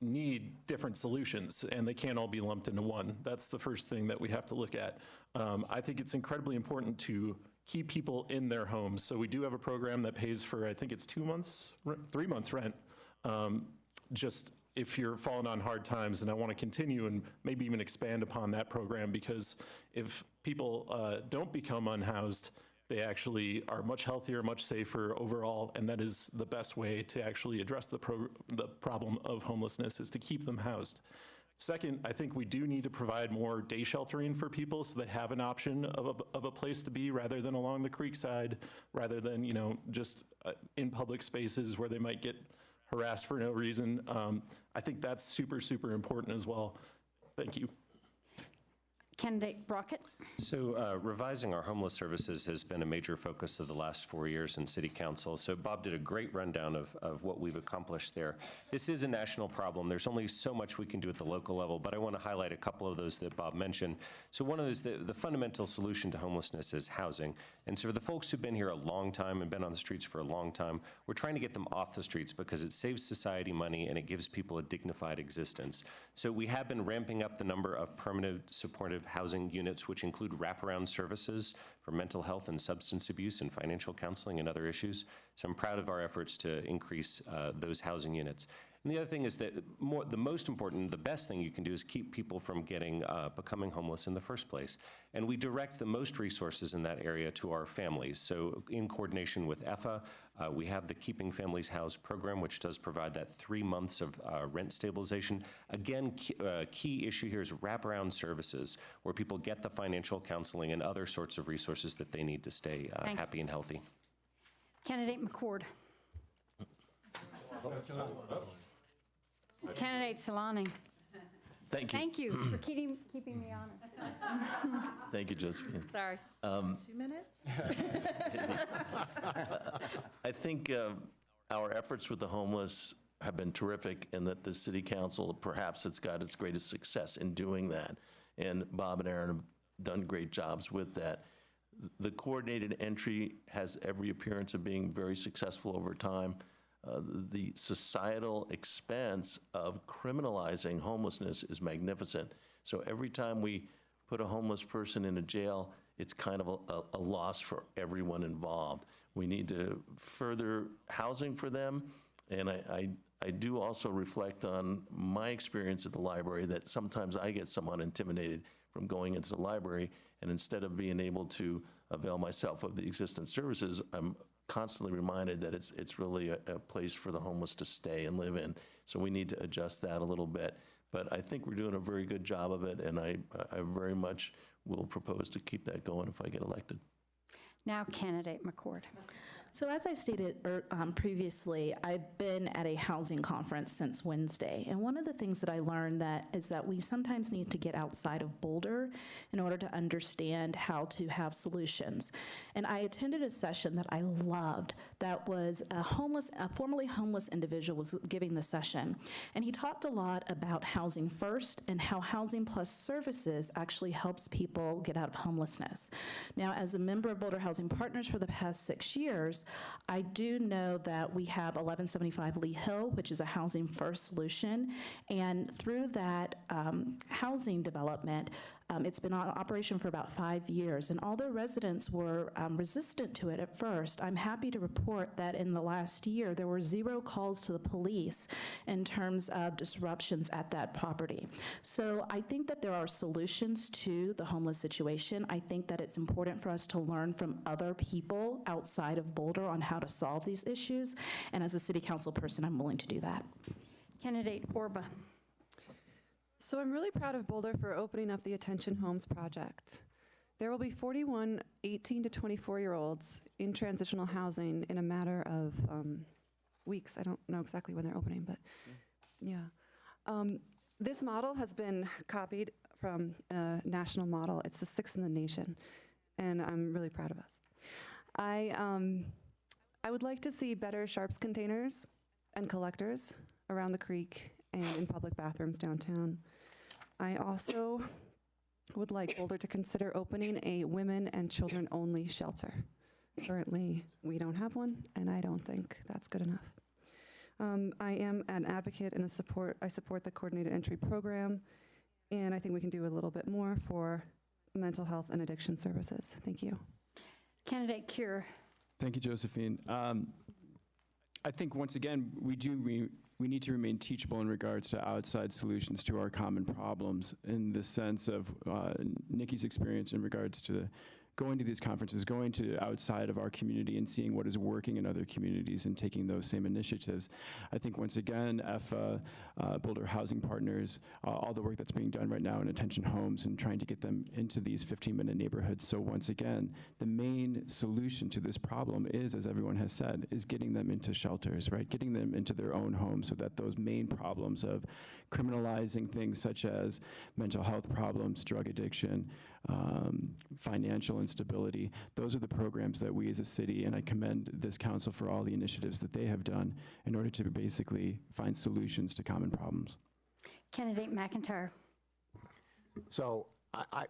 need different solutions, and they can't all be lumped into one. That's the first thing that we have to look at. I think it's incredibly important to keep people in their homes. So we do have a program that pays for, I think it's 3 months rent. Just if you're falling on hard times, and I want to continue and maybe even expand upon that program, because if people don't become unhoused, they actually are much healthier, much safer overall, and that is the best way to actually address the problem of homelessness, is to keep them housed. Second, I think we do need to provide more day sheltering for people so they have an option of a place to be rather than along the creek side, rather than, just in public spaces where they might get harassed for no reason. I think that's super, super important as well. Thank you. Candidate Brockett. So revising our homeless services has been a major focus of the last 4 years in City Council. So Bob did a great rundown of what we've accomplished there. This is a national problem. There's only so much we can do at the local level, but I want to highlight a couple of those that Bob mentioned. So one of those, the fundamental solution to homelessness is housing. And so for the folks who've been here a long time and been on the streets for a long time, we're trying to get them off the streets because it saves society money and it gives people a dignified existence. So we have been ramping up the number of permanent supportive housing units, which include wraparound services for mental health and substance abuse and financial counseling and other issues. So I'm proud of our efforts to increase those housing units. And the other thing is that the most important, the best thing you can do is keep people from becoming homeless in the first place. And we direct the most resources in that area to our families. So in coordination with EFA, we have the Keeping Families Housed program, which does provide that 3 months of rent stabilization. Again, key issue here is wraparound services, where people get the financial counseling and other sorts of resources that they need to stay happy and healthy. Candidate McCord. Candidate Solani. Thank you. Thank you for keeping me honest. Thank you, Josephine. Sorry. 2 minutes? I think our efforts with the homeless have been terrific, and that the city council perhaps has got its greatest success in doing that. And Bob and Aaron have done great jobs with that. The coordinated entry has every appearance of being very successful over time. The societal expense of criminalizing homelessness is magnificent. So every time we put a homeless person in a jail, it's kind of a loss for everyone involved. We need to further housing for them. And I do also reflect on my experience at the library, that sometimes I get somewhat intimidated from going into the library, and instead of being able to avail myself of the existing services, I'm constantly reminded that it's really a place for the homeless to stay and live in. So we need to adjust that a little bit. But I think we're doing a very good job of it, and I very much will propose to keep that going if I get elected. Now, Candidate McCord. So as I stated previously, I've been at a housing conference since Wednesday, and one of the things that I learned is that we sometimes need to get outside of Boulder in order to understand how to have solutions. And I attended a session that I loved that was a formerly homeless individual was giving the session, and he talked a lot about housing first and how housing plus services actually helps people get out of homelessness. Now, as a member of Boulder Housing Partners for the past 6 years, I do know that we have 1175 Lee Hill, which is a housing first solution, and through that housing development, it's been on operation for about 5 years, and although residents were resistant to it at first, I'm happy to report that in the last year, there were 0 calls to the police in terms of disruptions at that property. So I think that there are solutions to the homeless situation. I think that it's important for us to learn from other people outside of Boulder on how to solve these issues, and as a city council person, I'm willing to do that. Candidate Orba. So I'm really proud of Boulder for opening up the Attention Homes project. There will be 41 18 to 24-year-olds in transitional housing in a matter of weeks. I don't know exactly when they're opening, but yeah. This model has been copied from a national model. It's the 6th in the nation, and I'm really proud of us. I would like to see better sharps containers and collectors around the creek and in public bathrooms downtown. I also would like Boulder to consider opening a women and children only shelter. Currently, we don't have one, and I don't think that's good enough. I am an advocate and I support the coordinated entry program, and I think we can do a little bit more for mental health and addiction services. Thank you. Candidate Cure. Thank you, Josephine. I think once again, we need to remain teachable in regards to outside solutions to our common problems, in the sense of Nikki's experience in regards to going to these conferences, going to outside of our community and seeing what is working in other communities and taking those same initiatives. I think once again, EFA, Boulder Housing Partners, all the work that's being done right now in Attention Homes and trying to get them into these 15-minute neighborhoods. So once again, the main solution to this problem is, as everyone has said, is getting them into shelters, right? Getting them into their own homes so that those main problems of criminalizing things such as mental health problems, drug addiction, financial instability, those are the programs that we as a city, and I commend this council for all the initiatives that they have done in order to basically find solutions to common problems. Candidate McIntyre. So I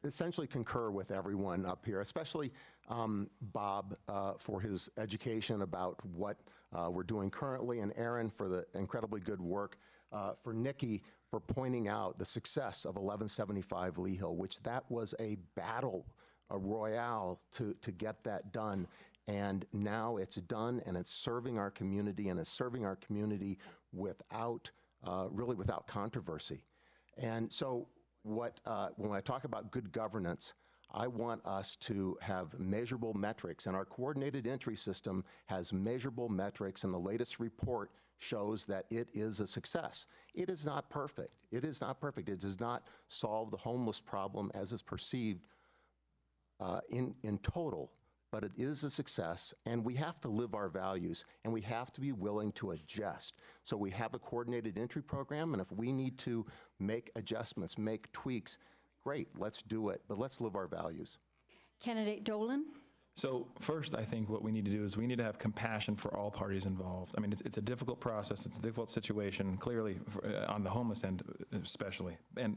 essentially concur with everyone up here, especially Bob for his education about what we're doing currently, and Aaron for the incredibly good work, for Nikki for pointing out the success of 1175 Lee Hill, which that was a battle, a royale to get that done. And now it's done, and it's serving our community, and it's serving our community without, really without controversy. And so when I talk about good governance, I want us to have measurable metrics, and our coordinated entry system has measurable metrics, and the latest report shows that it is a success. It is not perfect. It is not perfect. It does not solve the homeless problem as is perceived in total, but it is a success, and we have to live our values, and we have to be willing to adjust. So we have a coordinated entry program, and if we need to make adjustments, make tweaks, great, let's do it, but let's live our values. Candidate Dolan? So first, I think what we need to do is we need to have compassion for all parties involved. I mean, it's a difficult process. It's a difficult situation, clearly, on the homeless end especially. And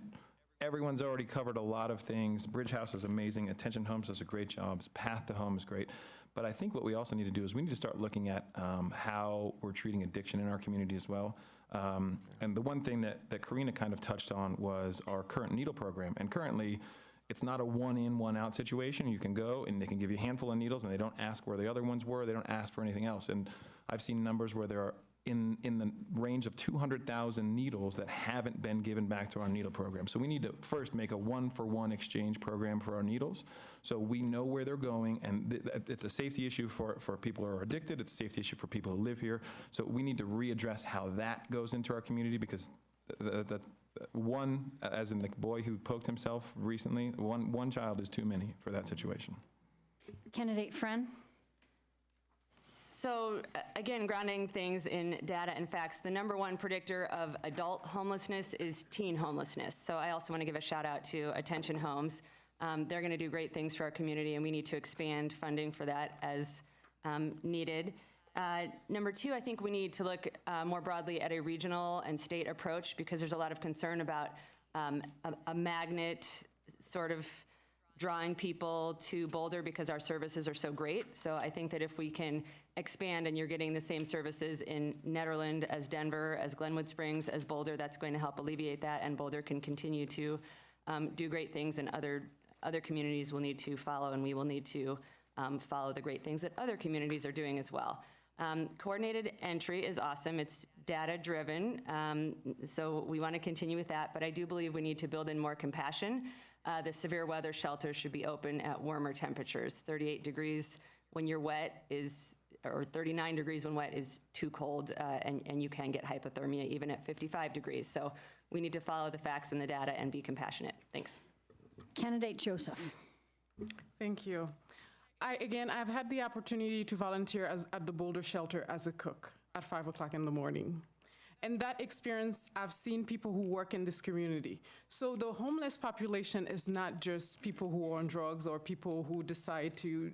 everyone's already covered a lot of things. Bridge House is amazing. Attention Homes does a great job. Path to Home is great. But I think what we also need to do is we need to start looking at how we're treating addiction in our community as well. And the one thing that Karina kind of touched on was our current needle program. And currently, it's not a one-in, one-out situation. You can go and they can give you a handful of needles and they don't ask where the other ones were. They don't ask for anything else. And I've seen numbers where there are in the range of 200,000 needles that haven't been given back to our needle program. So we need to first make a one-for-one exchange program for our needles so we know where they're going, and it's a safety issue for people who are addicted. It's a safety issue for people who live here. So we need to readdress how that goes into our community, because one, as in the boy who poked himself recently, one child is too many for that situation. Candidate Friend? So again, grounding things in data and facts, the #1 predictor of adult homelessness is teen homelessness. So I also want to give a shout out to Attention Homes. They're going to do great things for our community, and we need to expand funding for that as needed. #2, I think we need to look more broadly at a regional and state approach, because there's a lot of concern about a magnet sort of drawing people to Boulder because our services are so great. So I think that if we can expand and you're getting the same services in Nederland as Denver, as Glenwood Springs, as Boulder, that's going to help alleviate that, and Boulder can continue to do great things, and other communities will need to follow, and we will need to follow the great things that other communities are doing as well. Coordinated entry is awesome. It's data-driven, so we want to continue with that, but I do believe we need to build in more compassion. The severe weather shelter should be open at warmer temperatures. 38 degrees when you're wet or 39 degrees when wet is too cold, and you can get hypothermia even at 55 degrees. So we need to follow the facts and the data and be compassionate. Thanks. Candidate Joseph. Thank you. I've had the opportunity to volunteer at the Boulder shelter as a cook at 5 o'clock in the morning. And that experience, I've seen people who work in this community. So the homeless population is not just people who are on drugs or people who decide to,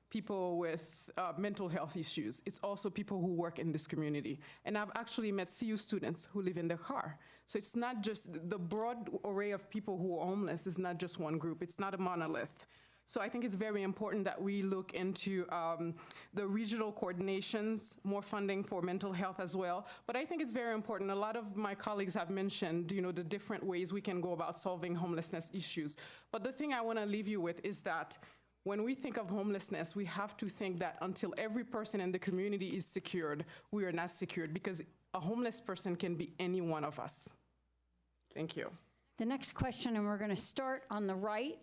people with mental health issues. It's also people who work in this community. And I've actually met CU students who live in their car. So it's not just the broad array of people who are homeless is not just one group. It's not a monolith. So I think it's very important that we look into the regional coordinations, more funding for mental health as well. But I think it's very important. A lot of my colleagues have mentioned, the different ways we can go about solving homelessness issues. But the thing I want to leave you with is that when we think of homelessness, we have to think that until every person in the community is secured, we are not secured, because a homeless person can be any one of us. Thank you. The next question, and we're going to start on the right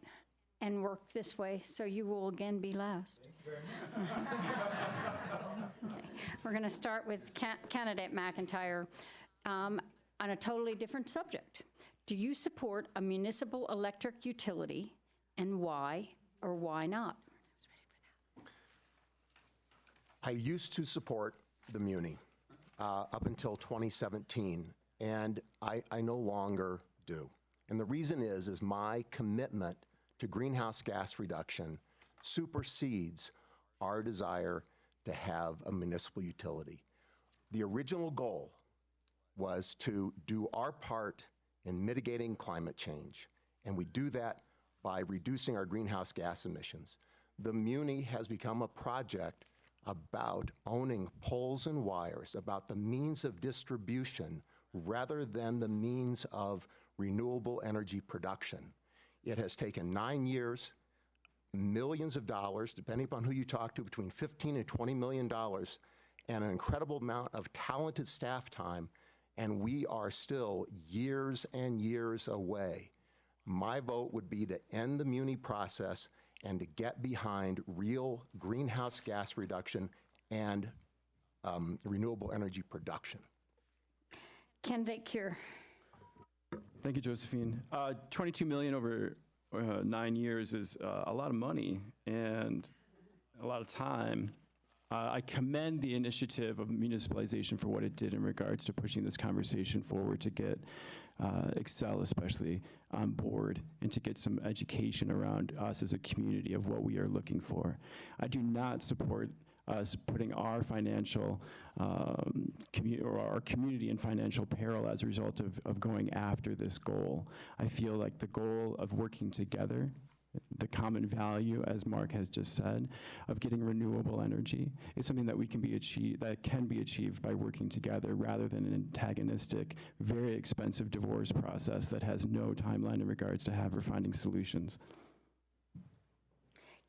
and work this way, so you will again be last. Thank you very much. Okay. We're going to start with candidate McIntyre on a totally different subject. Do you support a municipal electric utility, and why or why not? I used to support the Muni up until 2017, and I no longer do. And the reason is my commitment to greenhouse gas reduction supersedes our desire to have a municipal utility. The original goal was to do our part in mitigating climate change, and we do that by reducing our greenhouse gas emissions. The Muni has become a project about owning poles and wires, about the means of distribution rather than the means of renewable energy production. It has taken 9 years, millions of dollars, depending upon who you talk to, between $15 and $20 million, and an incredible amount of talented staff time, and we are still years and years away. My vote would be to end the muni process and to get behind real greenhouse gas reduction and renewable energy production. Candidate Cure. Thank you, Josephine. 22 million over 9 years is a lot of money and a lot of time. I commend the initiative of municipalization for what it did in regards to pushing this conversation forward to get Excel especially on board and to get some education around us as a community of what we are looking for. I do not support us putting our financial or our community in financial peril as a result of going after this goal. I feel like the goal of working together, the common value, as Mark has just said, of getting renewable energy is something that can be achieved by working together rather than an antagonistic, very expensive divorce process that has no timeline in regards to have or finding solutions.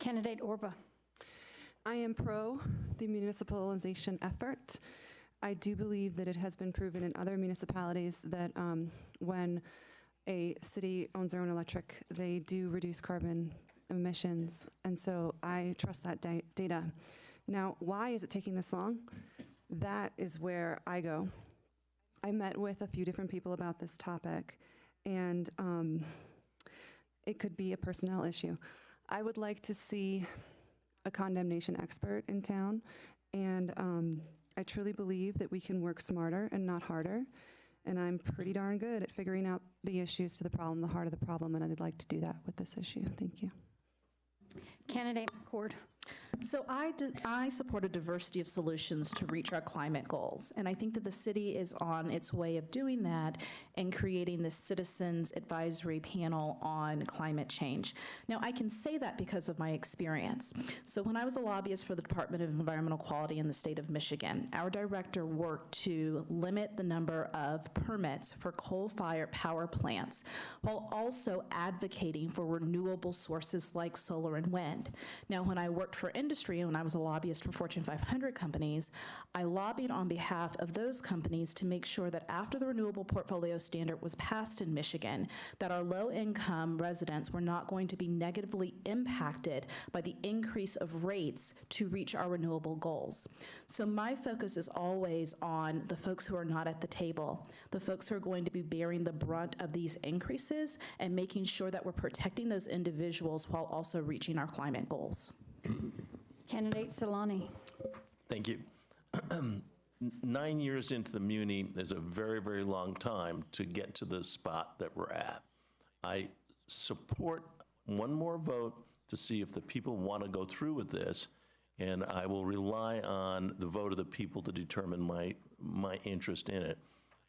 Candidate Orba. I am pro the municipalization effort. I do believe that it has been proven in other municipalities that when a city owns their own electric, they do reduce carbon emissions, and so I trust that data. Now, why is it taking this long? That is where I go. I met with a few different people about this topic, and it could be a personnel issue. I would like to see a condemnation expert in town, and I truly believe that we can work smarter and not harder. And I'm pretty darn good at figuring out the issues to the problem, the heart of the problem, and I'd like to do that with this issue. Thank you. Candidate McCord. So I support a diversity of solutions to reach our climate goals, and I think that the city is on its way of doing that and creating this Citizens Advisory Panel on climate change. Now, I can say that because of my experience. So when I was a lobbyist for the Department of Environmental Quality in the state of Michigan, our director worked to limit the number of permits for coal-fired power plants while also advocating for renewable sources like solar and wind. Now, when I worked for industry and when I was a lobbyist for Fortune 500 companies, I lobbied on behalf of those companies to make sure that after the renewable portfolio standard was passed in Michigan, that our low-income residents were not going to be negatively impacted by the increase of rates to reach our renewable goals. So my focus is always on the folks who are not at the table, the folks who are going to be bearing the brunt of these increases, and making sure that we're protecting those individuals while also reaching our climate goals. Candidate Solani. Thank you. 9 years into the Muni is a very, very long time to get to the spot that we're at. I support one more vote to see if the people want to go through with this, and I will rely on the vote of the people to determine my interest in it.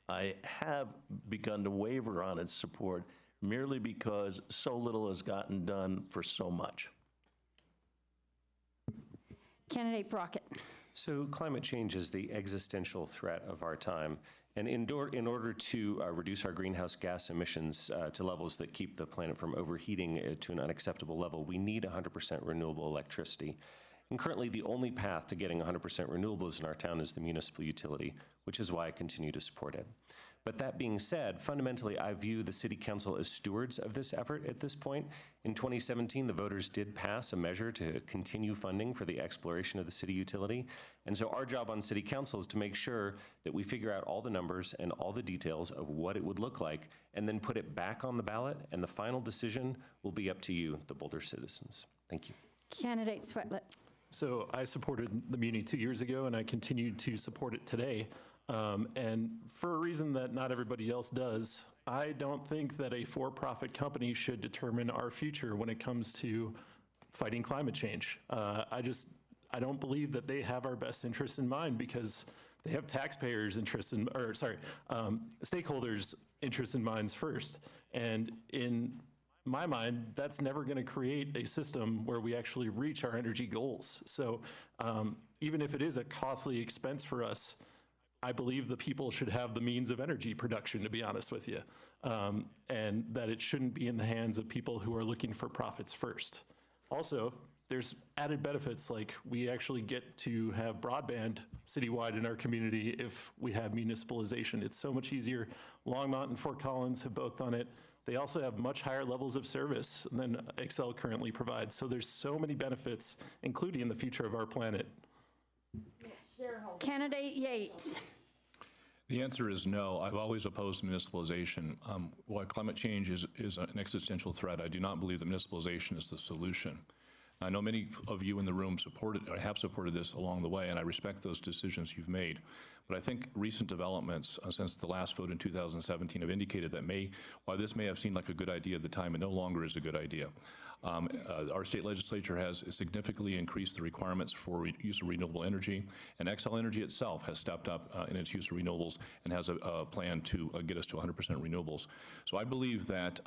I have begun to waver on its support merely because so little has gotten done for so much. Candidate Brockett. So climate change is the existential threat of our time. And in order to reduce our greenhouse gas emissions to levels that keep the planet from overheating to an unacceptable level, we need 100% renewable electricity. And currently, the only path to getting 100% renewables in our town is the municipal utility, which is why I continue to support it. But that being said, fundamentally, I view the City Council as stewards of this effort at this point. In 2017, the voters did pass a measure to continue funding for the exploration of the city utility. And so our job on City Council is to make sure that we figure out all the numbers and all the details of what it would look like, and then put it back on the ballot, and the final decision will be up to you, the Boulder citizens. Thank you. Candidate Sweatlet. So I supported the Muni 2 years ago, and I continue to support it today. And for a reason that not everybody else does, I don't think that a for-profit company should determine our future when it comes to fighting climate change. I don't believe that they have our best interests in mind, because they have taxpayers' interests in, stakeholders' interests in mind first. And in my mind, that's never going to create a system where we actually reach our energy goals. So even if it is a costly expense for us, I believe the people should have the means of energy production, to be honest with you, and that it shouldn't be in the hands of people who are looking for profits first. Also, there's added benefits, like we actually get to have broadband citywide in our community if we have municipalization. It's so much easier. Longmont and Fort Collins have both done it. They also have much higher levels of service than Excel currently provides. So there's so many benefits, including in the future of our planet. Candidate Yates. The answer is no. I've always opposed municipalization. While climate change is an existential threat, I do not believe that municipalization is the solution. I know many of you in the room have supported this along the way, and I respect those decisions you've made. But I think recent developments since the last vote in 2017 have indicated that while this may have seemed like a good idea at the time, it no longer is a good idea. Our state legislature has significantly increased the requirements for use of renewable energy, and Xcel Energy itself has stepped up in its use of renewables and has a plan to get us to 100% renewables. So I believe that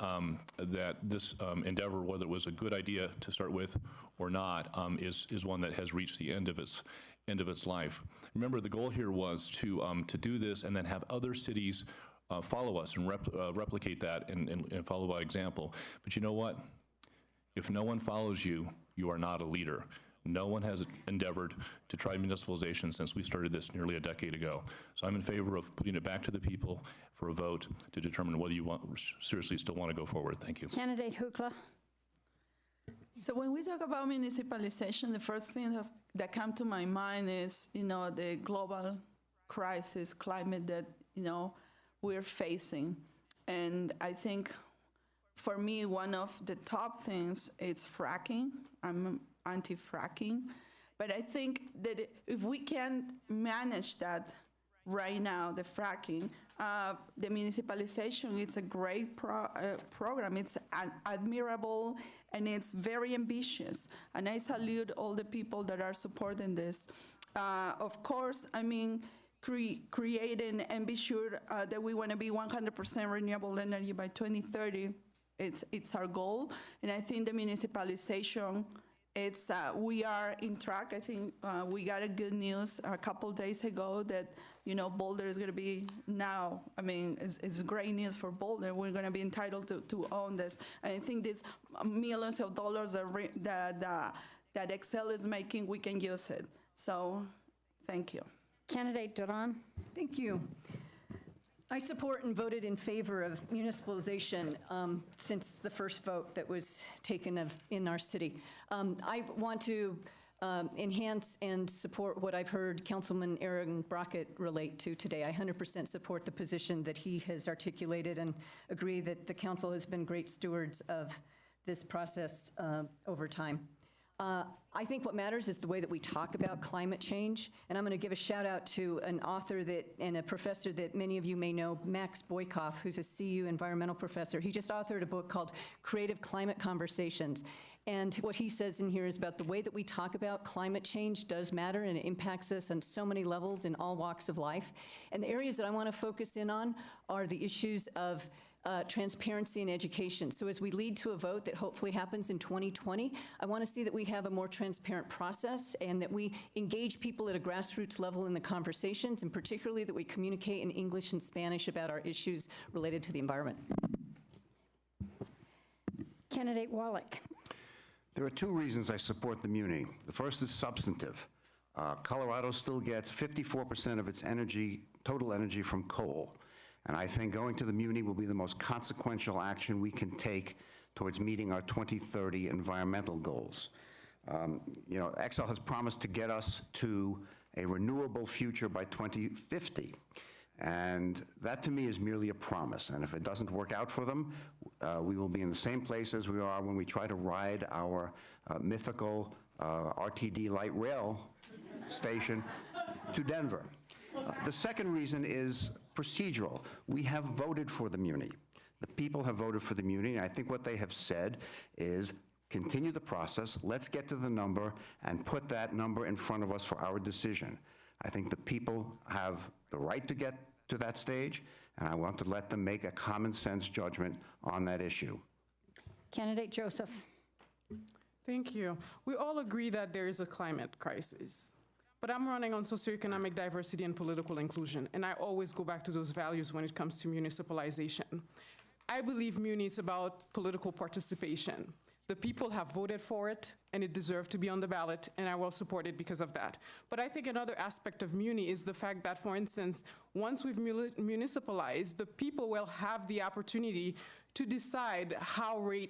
this endeavor, whether it was a good idea to start with or not, is one that has reached the end of its life. Remember, the goal here was to do this and then have other cities follow us and replicate that and follow by example. But you know what? If no one follows you, you are not a leader. No one has endeavored to try municipalization since we started this nearly a decade ago. So I'm in favor of putting it back to the people for a vote to determine whether you seriously still want to go forward. Thank you. Candidate Hukla. So when we talk about municipalization, the first thing that comes to my mind is, the global crisis, climate that, we're facing. And I think for me, one of the top things is fracking. I'm anti-fracking. But I think that if we can manage that right now, the fracking, the municipalization, it's a great program. It's admirable, and it's very ambitious. And I salute all the people that are supporting this. Of course, creating and be sure that we want to be 100% renewable energy by 2030. It's our goal, and I think the municipalization, we are in track. I think we got a good news a couple days ago that Boulder is going to be now. It's great news for Boulder. We're going to be entitled to own this, and I think these millions of dollars that Excel is making, we can use it. So, thank you. Candidate Duran. Thank you. I support and voted in favor of municipalization since the first vote that was taken in our city. I want to enhance and support what I've heard Councilman Aaron Brockett relate to today. I 100% support the position that he has articulated and agree that the council has been great stewards of this process over time. I think what matters is the way that we talk about climate change, and I'm going to give a shout out to an author and a professor that many of you may know, Max Boykoff, who's a CU environmental professor. He just authored a book called Creative Climate Conversations, and what he says in here is about the way that we talk about climate change does matter, and it impacts us on so many levels in all walks of life. And the areas that I want to focus in on are the issues of transparency and education. So as we lead to a vote that hopefully happens in 2020, I want to see that we have a more transparent process and that we engage people at a grassroots level in the conversations, and particularly that we communicate in English and Spanish about our issues related to the environment. Candidate Wallach. There are two reasons I support the Muni. The first is substantive. Colorado still gets 54% of its total energy from coal. And I think going to the Muni will be the most consequential action we can take towards meeting our 2030 environmental goals. Excel has promised to get us to a renewable future by 2050. And that to me is merely a promise. And if it doesn't work out for them, we will be in the same place as we are when we try to ride our mythical RTD light rail station to Denver. The second reason is procedural. We have voted for the Muni. The people have voted for the Muni, and I think what they have said is continue the process, let's get to the number, and put that number in front of us for our decision. I think the people have the right to get to that stage, and I want to let them make a common sense judgment on that issue. Candidate Joseph. Thank you. We all agree that there is a climate crisis. But I'm running on socioeconomic diversity and political inclusion, and I always go back to those values when it comes to municipalization. I believe Muni is about political participation. The people have voted for it, and it deserved to be on the ballot, and I will support it because of that. But I think another aspect of Muni is the fact that, for instance, once we've municipalized, the people will have the opportunity to decide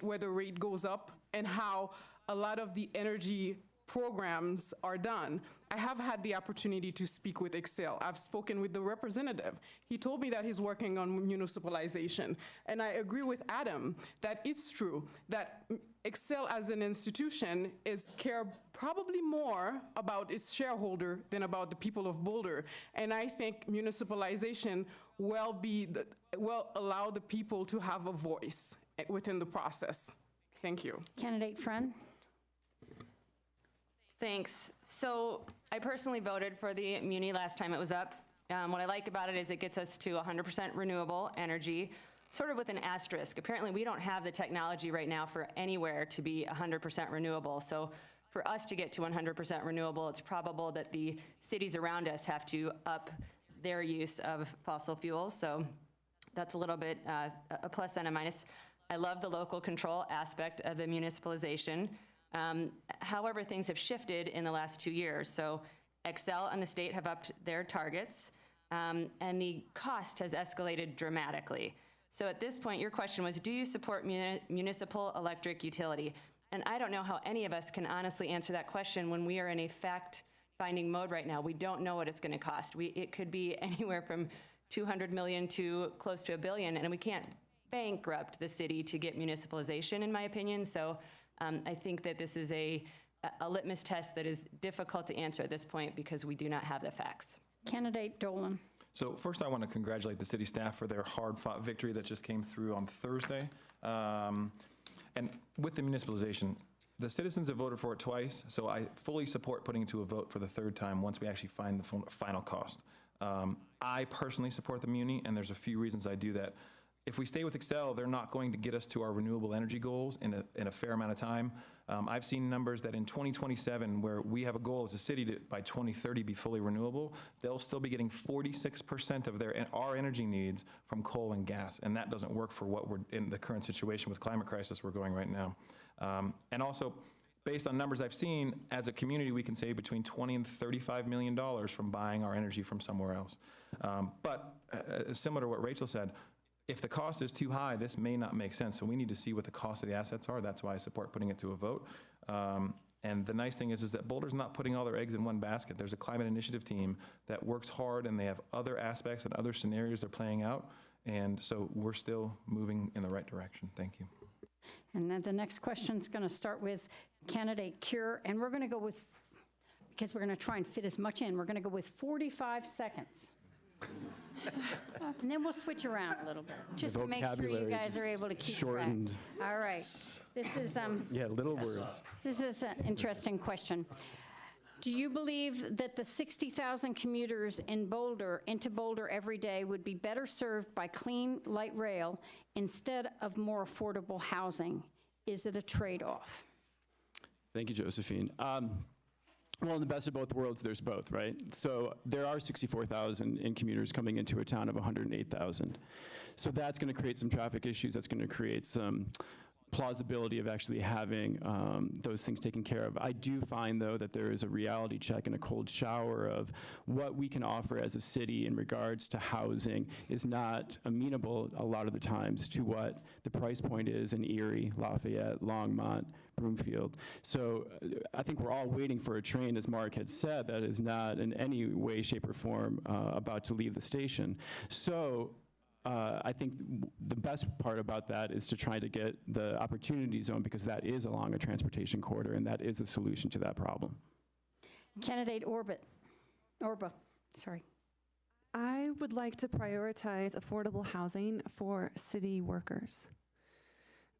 whether rate goes up and how a lot of the energy programs are done. I have had the opportunity to speak with Excel. I've spoken with the representative. He told me that he's working on municipalization. And I agree with Adam that it's true that Excel as an institution care probably more about its shareholder than about the people of Boulder. And I think municipalization will allow the people to have a voice within the process. Thank you. Candidate Friend? Thanks. So I personally voted for the Muni last time it was up. What I like about it is it gets us to 100% renewable energy, sort of with an asterisk. Apparently, we don't have the technology right now for anywhere to be 100% renewable. So for us to get to 100% renewable, it's probable that the cities around us have to up their use of fossil fuels. So that's a little bit a plus and a minus. I love the local control aspect of the municipalization. However, things have shifted in the last 2 years. So Excel and the state have upped their targets, and the cost has escalated dramatically. So at this point, your question was, do you support municipal electric utility? And I don't know how any of us can honestly answer that question when we are in a fact-finding mode right now. We don't know what it's going to cost. It could be anywhere from $200 million to close to $1 billion, and we can't bankrupt the city to get municipalization, in my opinion. So I think that this is a litmus test that is difficult to answer at this point because we do not have the facts. Candidate Dolan. So first I want to congratulate the city staff for their hard-fought victory that just came through on Thursday. And with the municipalization, the citizens have voted for it twice, so I fully support putting it to a vote for the third time once we actually find the final cost. I personally support the Muni, and there's a few reasons I do that. If we stay with Excel, they're not going to get us to our renewable energy goals in a fair amount of time. I've seen numbers that in 2027, where we have a goal as a city to, by 2030, be fully renewable, they'll still be getting 46% of our energy needs from coal and gas, and that doesn't work for what we're in the current situation with climate crisis we're going right now. And also, based on numbers I've seen, as a community, we can save between $20 and $35 million from buying our energy from somewhere else. But similar to what Rachel said, if the cost is too high, this may not make sense. So we need to see what the cost of the assets are. That's why I support putting it to a vote. And the nice thing is that Boulder's not putting all their eggs in one basket. There's a climate initiative team that works hard, and they have other aspects and other scenarios they're playing out. And so we're still moving in the right direction. Thank you. And then the next question is going to start with candidate Cure, and we're going to go with, because we're going to try and fit as much in, we're going to go with 45 seconds. And then we'll switch around a little bit, just to make sure you guys are able to keep shortened. track. All right. This is Yeah, little words. This is an interesting question. Do you believe that the 60,000 commuters into Boulder every day would be better served by clean light rail instead of more affordable housing? Is it a trade-off? Thank you, Josephine. Well, in the best of both worlds, there's both, right? So there are 64,000 commuters coming into a town of 108,000. So that's going to create some traffic issues. That's going to create some plausibility of actually having those things taken care of. I do find, though, that there is a reality check and a cold shower of what we can offer as a city in regards to housing is not amenable a lot of the times to what the price point is in Erie, Lafayette, Longmont, Broomfield. So I think we're all waiting for a train, as Mark had said, that is not in any way, shape, or form about to leave the station. So I think the best part about that is to try to get the opportunity zone, because that is along a transportation corridor, and that is a solution to that problem. Candidate Orba, sorry. I would like to prioritize affordable housing for city workers.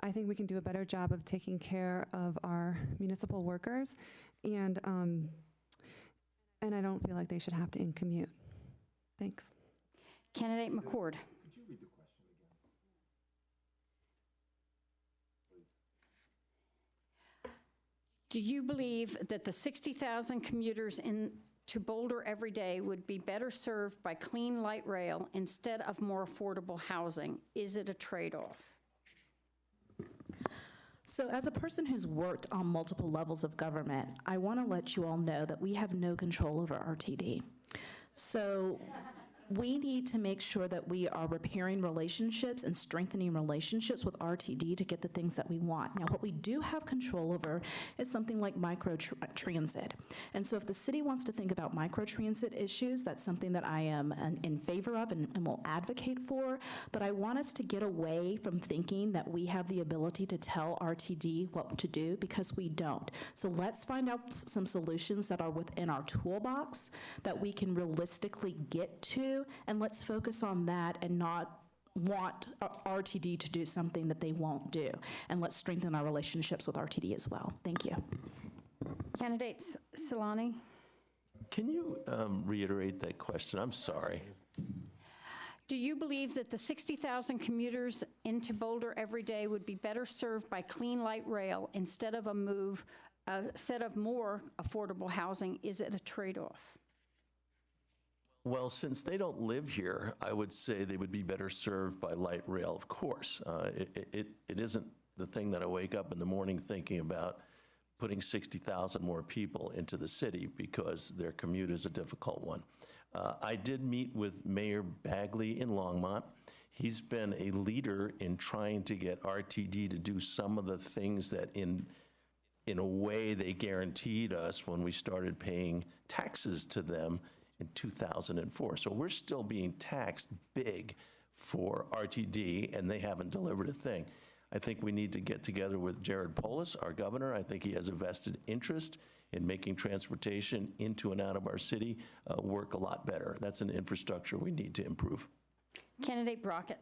I think we can do a better job of taking care of our municipal workers, and I don't feel like they should have to commute. Thanks. Candidate McCord. Could you read the question again? Do you believe that the 60,000 commuters into Boulder every day would be better served by clean light rail instead of more affordable housing? Is it a trade-off? So as a person who's worked on multiple levels of government, I want to let you all know that we have no control over RTD. So we need to make sure that we are repairing relationships and strengthening relationships with RTD to get the things that we want. Now, what we do have control over is something like microtransit. And so if the city wants to think about microtransit issues, that's something that I am in favor of and will advocate for. But I want us to get away from thinking that we have the ability to tell RTD what to do, because we don't. So let's find out some solutions that are within our toolbox that we can realistically get to, and let's focus on that and not want RTD to do something that they won't do. And let's strengthen our relationships with RTD as well. Thank you. Candidate Solani? Can you reiterate that question? I'm sorry. Do you believe that the 60,000 commuters into Boulder every day would be better served by clean light rail instead of a set of more affordable housing? Is it a trade-off? Well, since they don't live here, I would say they would be better served by light rail, of course. It isn't the thing that I wake up in the morning thinking about putting 60,000 more people into the city, because their commute is a difficult one. I did meet with Mayor Bagley in Longmont. He's been a leader in trying to get RTD to do some of the things that in a way they guaranteed us when we started paying taxes to them in 2004. So we're still being taxed big for RTD, and they haven't delivered a thing. I think we need to get together with Jared Polis, our governor. I think he has a vested interest in making transportation into and out of our city work a lot better. That's an infrastructure we need to improve. Candidate Brockett.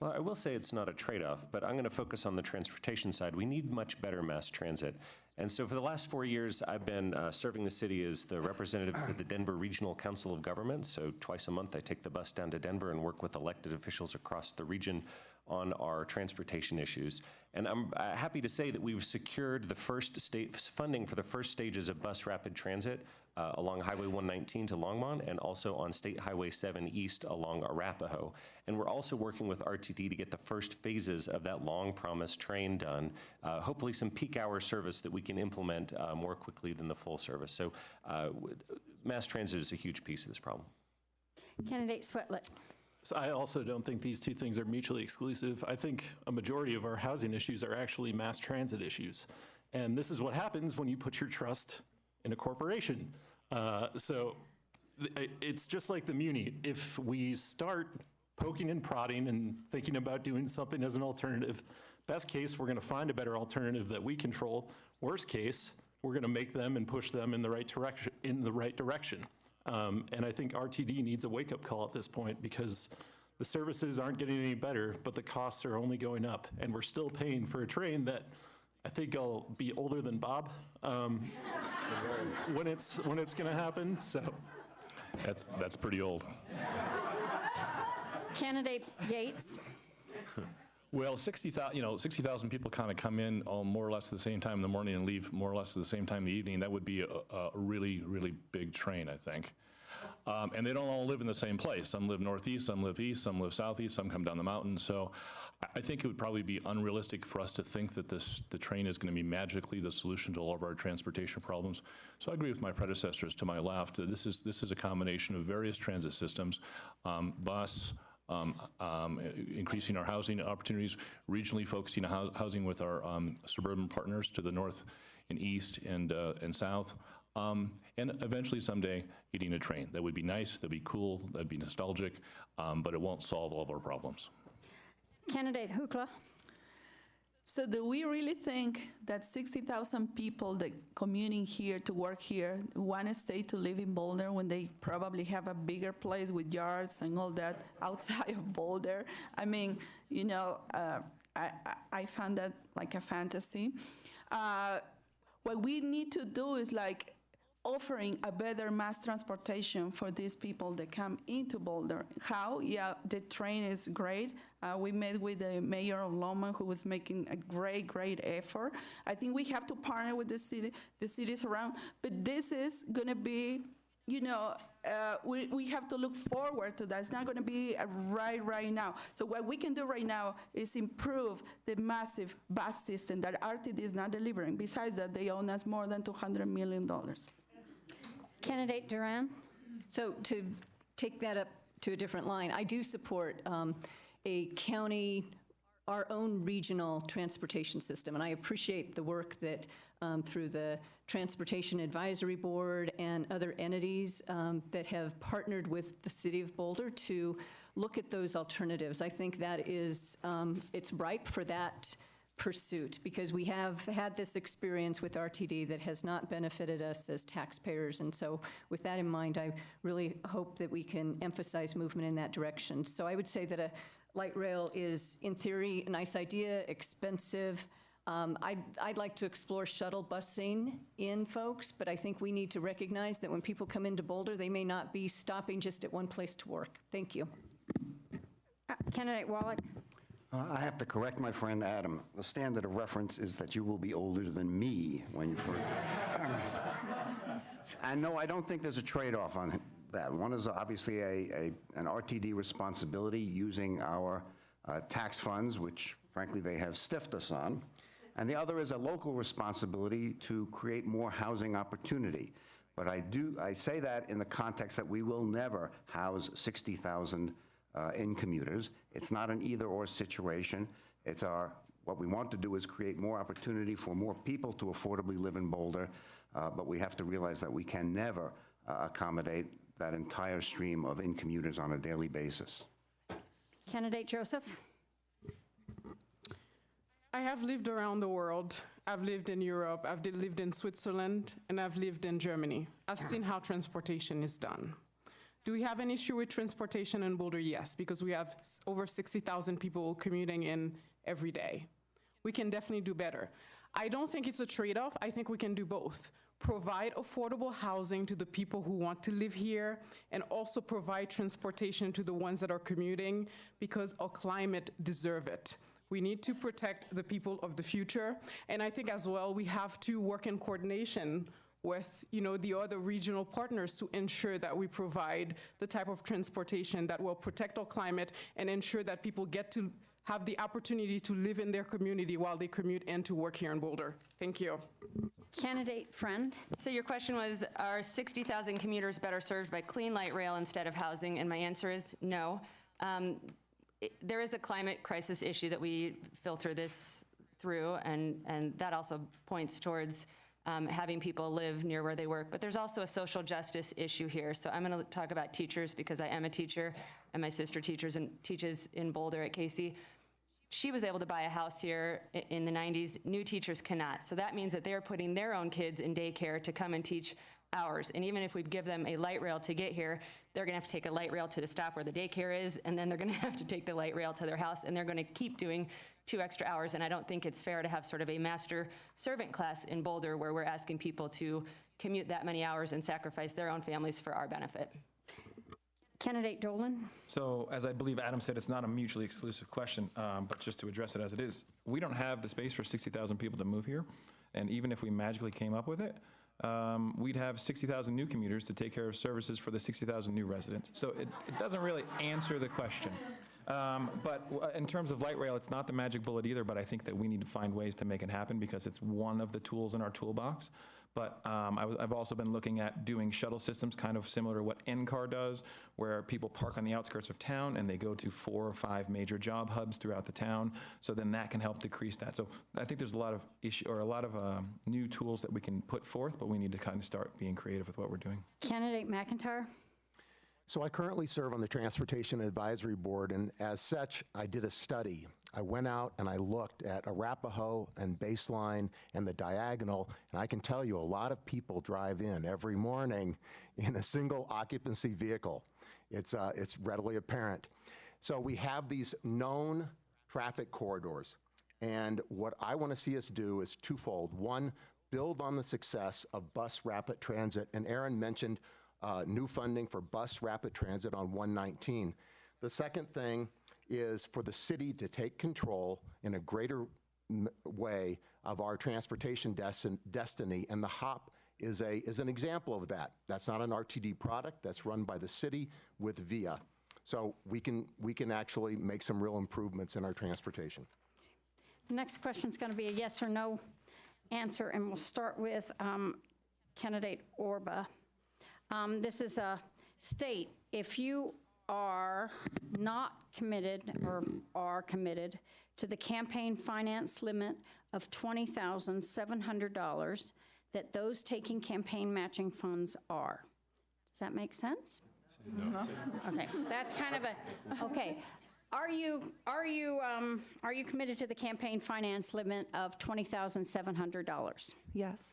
Well, I will say it's not a trade-off, but I'm going to focus on the transportation side. We need much better mass transit. And so for the last 4 years, I've been serving the city as the representative to the Denver Regional Council of Governments. So twice a month, I take the bus down to Denver and work with elected officials across the region on our transportation issues. And I'm happy to say that we've secured the first funding for the first stages of bus rapid transit along Highway 119 to Longmont, and also on State Highway 7 East along Arapahoe. And we're also working with RTD to get the first phases of that long-promised train done, hopefully some peak hour service that we can implement more quickly than the full service. So mass transit is a huge piece of this problem. Candidate Swetlik. So I also don't think these two things are mutually exclusive. I think a majority of our housing issues are actually mass transit issues. And this is what happens when you put your trust in a corporation. So it's just like the Muni. If we start poking and prodding and thinking about doing something as an alternative, best case, we're going to find a better alternative that we control. Worst case, we're going to make them and push them in the right direction. And I think RTD needs a wake-up call at this point, because the services aren't getting any better, but the costs are only going up. And we're still paying for a train that I think I'll be older than Bob when it's going to happen. So That's pretty old. Candidate Yates. Well, 60,000 people kind of come in more or less at the same time in the morning and leave more or less at the same time in the evening. That would be a really, really big train, I think. And they don't all live in the same place. Some live northeast, some live east, some live southeast, some come down the mountain. So I think it would probably be unrealistic for us to think that the train is going to be magically the solution to all of our transportation problems. So I agree with my predecessors to my left. This is a combination of various transit systems, bus, increasing our housing opportunities, regionally focusing on housing with our suburban partners to the north and east and south, and eventually someday getting a train. That would be nice, that'd be cool, that'd be nostalgic, but it won't solve all of our problems. Candidate Hukla. So do we really think that 60,000 people that commuting here to work here want to stay to live in Boulder when they probably have a bigger place with yards and all that outside of Boulder? I mean, I found that like a fantasy. What we need to do is like offering a better mass transportation for these people that come into Boulder. How? Yeah, the train is great. We met with the mayor of Longmont, who was making a great effort. I think we have to partner with the cities around, but this is going to be we have to look forward to that. It's not going to be right now. So what we can do right now is improve the massive bus system that RTD is not delivering. Besides that, they own us more than $200 million. Candidate Duran? So to take that up to a different line, I do support a county, our own regional transportation system, and I appreciate the work that through the Transportation Advisory Board and other entities that have partnered with the City of Boulder to look at those alternatives. I think that is, it's ripe for that pursuit, because we have had this experience with RTD that has not benefited us as taxpayers. And so with that in mind, I really hope that we can emphasize movement in that direction. So I would say that a light rail is, in theory, a nice idea, expensive. I'd like to explore shuttle busing in, folks, but I think we need to recognize that when people come into Boulder, they may not be stopping just at one place to work. Thank you. Candidate Wallach? I have to correct my friend Adam. The standard of reference is that you will be older than me when you first. And no, I don't think there's a trade-off on that. One is obviously an RTD responsibility using our tax funds, which frankly they have stiffed us on. And the other is a local responsibility to create more housing opportunity. But I say that in the context that we will never house 60,000 in-commuters. It's not an either-or situation. What we want to do is create more opportunity for more people to affordably live in Boulder, but we have to realize that we can never accommodate that entire stream of in-commuters on a daily basis. Candidate Joseph? I have lived around the world. I've lived in Europe, I've lived in Switzerland, and I've lived in Germany. I've seen how transportation is done. Do we have an issue with transportation in Boulder? Yes, because we have over 60,000 people commuting in every day. We can definitely do better. I don't think it's a trade-off. I think we can do both. Provide affordable housing to the people who want to live here, and also provide transportation to the ones that are commuting, because our climate deserves it. We need to protect the people of the future, and I think as well we have to work in coordination with the other regional partners to ensure that we provide the type of transportation that will protect our climate and ensure that people get to have the opportunity to live in their community while they commute and to work here in Boulder. Thank you. Candidate Friend? So your question was, are 60,000 commuters better served by clean light rail instead of housing? And my answer is no. There is a climate crisis issue that we filter this through, and that also points towards having people live near where they work. But there's also a social justice issue here. So I'm going to talk about teachers, because I am a teacher, and my sister teaches in Boulder at Casey. She was able to buy a house here in the 90s. New teachers cannot. So that means that they're putting their own kids in daycare to come and teach ours. And even if we give them a light rail to get here, they're going to have to take a light rail to the stop where the daycare is, and then they're going to have to take the light rail to their house, and they're going to keep doing 2 extra hours. And I don't think it's fair to have sort of a master servant class in Boulder where we're asking people to commute that many hours and sacrifice their own families for our benefit. Candidate Dolan? So, as I believe Adam said, it's not a mutually exclusive question, but just to address it as it is, we don't have the space for 60,000 people to move here, and even if we magically came up with it, we'd have 60,000 new commuters to take care of services for the 60,000 new residents. So it doesn't really answer the question. But in terms of light rail, it's not the magic bullet either, but I think that we need to find ways to make it happen because it's one of the tools in our toolbox. But I've also been looking at doing shuttle systems kind of similar to what NCAR does, where people park on the outskirts of town and they go to 4 or 5 major job hubs throughout the town. So then that can help decrease that. So I think there's a lot of new tools that we can put forth, but we need to kind of start being creative with what we're doing. Candidate McIntyre? So I currently serve on the Transportation Advisory Board, and as such, I did a study. I went out and I looked at Arapahoe and Baseline and the Diagonal, and I can tell you a lot of people drive in every morning in a single occupancy vehicle. It's readily apparent. So we have these known traffic corridors, and what I want to see us do is twofold. One, build on the success of bus rapid transit, and Aaron mentioned new funding for bus rapid transit on 119. The second thing is for the city to take control in a greater way of our transportation destiny, and the HOP is an example of that. That's not an RTD product. That's run by the city with VIA. So we can actually make some real improvements in our transportation. The next question is going to be a yes or no answer, and we'll start with candidate Orba. This is a state, if you are not committed or are committed to the campaign finance limit of $20,700 that those taking campaign matching funds are. Does that make sense? No. Okay, that's kind of a, okay. Are you committed to the campaign finance limit of $20,700? Yes.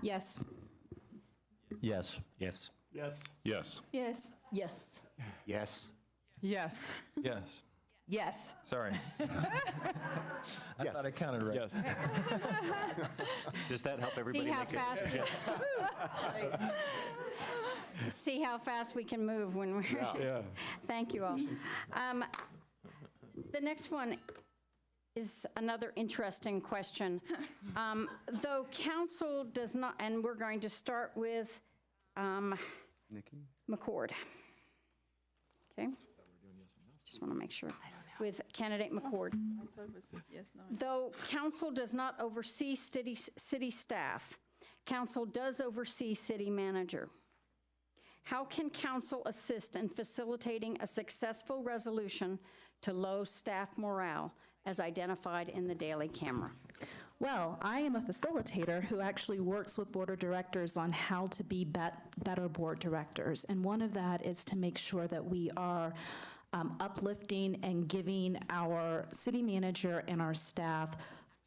Yes. Yes. Yes. Yes. Yes. Yes. Yes. Yes. Yes. Yes. Yes. Sorry. I thought I counted right. Yes. Does that help everybody See how make fast it? See how fast we can move when we're. Yeah. Thank you all. The next one is another interesting question. Though council does not, and we're going to start with Nikki? McCord. Okay? Just want to make sure. With candidate McCord. Though council does not oversee city staff, council does oversee city manager. How can council assist in facilitating a successful resolution to low staff morale as identified in the daily camera? Well, I am a facilitator who actually works with board of directors on how to be better board directors. And one of that is to make sure that we are uplifting and giving our city manager and our staff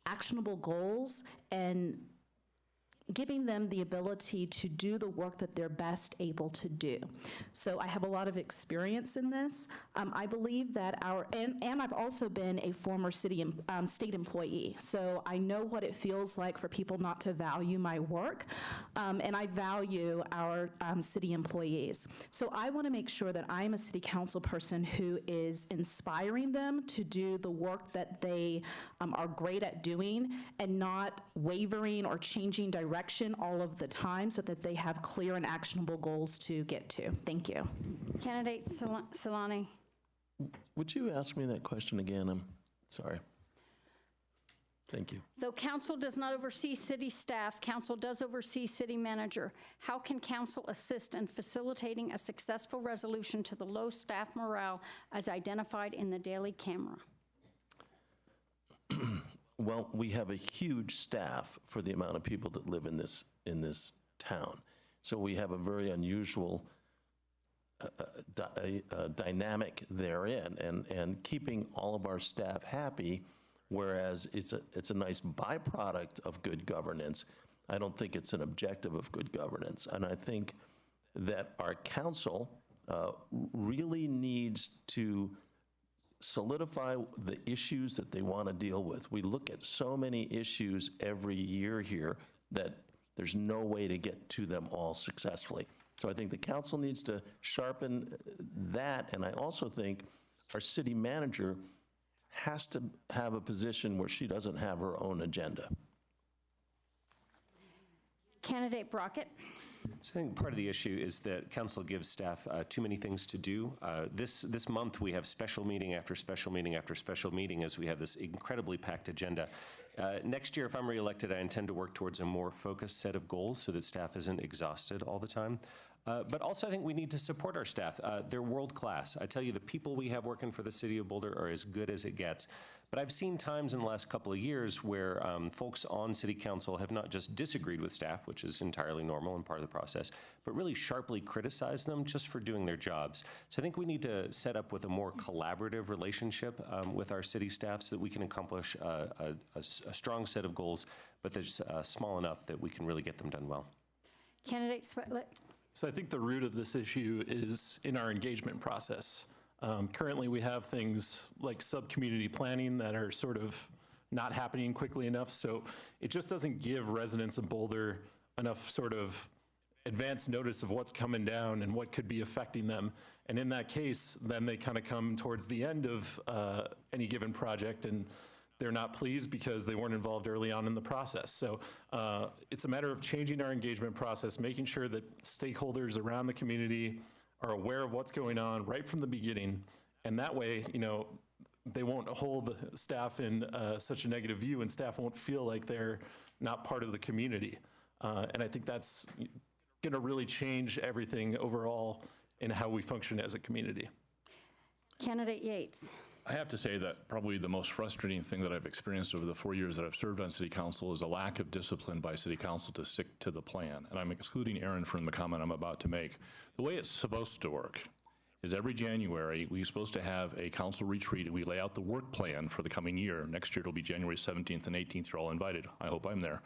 actionable goals and giving them the ability to do the work that they're best able to do. So I have a lot of experience in this. I believe that and I've also been a former state employee, so I know what it feels like for people not to value my work, and I value our city employees. So I want to make sure that I'm a city council person who is inspiring them to do the work that they are great at doing and not wavering or changing direction all of the time so that they have clear and actionable goals to get to. Thank you. Candidate Solani. Would you ask me that question again? I'm sorry. Thank you. Though council does not oversee city staff, council does oversee city manager. How can council assist in facilitating a successful resolution to the low staff morale as identified in the daily camera? Well, we have a huge staff for the amount of people that live in this town. So we have a very unusual dynamic therein, and keeping all of our staff happy, whereas it's a nice byproduct of good governance. I don't think it's an objective of good governance. And I think that our council really needs to solidify the issues that they want to deal with. We look at so many issues every year here that there's no way to get to them all successfully. So I think the council needs to sharpen that, and I also think our city manager has to have a position where she doesn't have her own agenda. Candidate Brockett. So I think part of the issue is that council gives staff too many things to do. This month we have special meeting after special meeting after special meeting as we have this incredibly packed agenda. Next year, if I'm reelected, I intend to work towards a more focused set of goals so that staff isn't exhausted all the time. But also I think we need to support our staff. They're world class. I tell you, the people we have working for the city of Boulder are as good as it gets. But I've seen times in the last couple of years where folks on city council have not just disagreed with staff, which is entirely normal and part of the process, but really sharply criticized them just for doing their jobs. So I think we need to set up with a more collaborative relationship with our city staff so that we can accomplish a strong set of goals, but that's small enough that we can really get them done well. Candidate Sweatlick. So I think the root of this issue is in our engagement process. Currently, we have things like sub-community planning that are sort of not happening quickly enough, so it just doesn't give residents of Boulder enough sort of advance notice of what's coming down and what could be affecting them. And in that case, then they kind of come towards the end of any given project, and they're not pleased because they weren't involved early on in the process. So it's a matter of changing our engagement process, making sure that stakeholders around the community are aware of what's going on right from the beginning. And that way, they won't hold staff in such a negative view, and staff won't feel like they're not part of the community. And I think that's going to really change everything overall in how we function as a community. Candidate Yates. I have to say that probably the most frustrating thing that I've experienced over the 4 years that I've served on City Council is a lack of discipline by City Council to stick to the plan. And I'm excluding Aaron from the comment I'm about to make. The way it's supposed to work is every January, we're supposed to have a council retreat, and we lay out the work plan for the coming year. Next year, it'll be January 17th and 18th. You're all invited. I hope I'm there.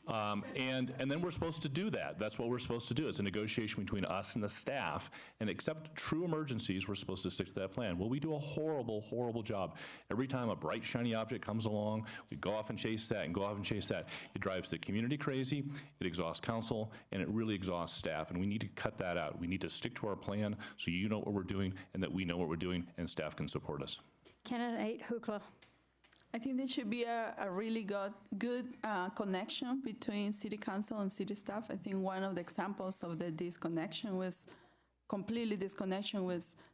And then we're supposed to do that. That's what we're supposed to do. It's a negotiation between us and the staff. And except true emergencies, we're supposed to stick to that plan. Well, we do a horrible, horrible job. Every time a bright, shiny object comes along, we go off and chase that and go off and chase that. It drives the community crazy, it exhausts council, and it really exhausts staff. And we need to cut that out. We need to stick to our plan so you know what we're doing and that we know what we're doing and staff can support us. Candidate Hukla. I think there should be a really good connection between City Council and city staff. I think one of the examples of the disconnection was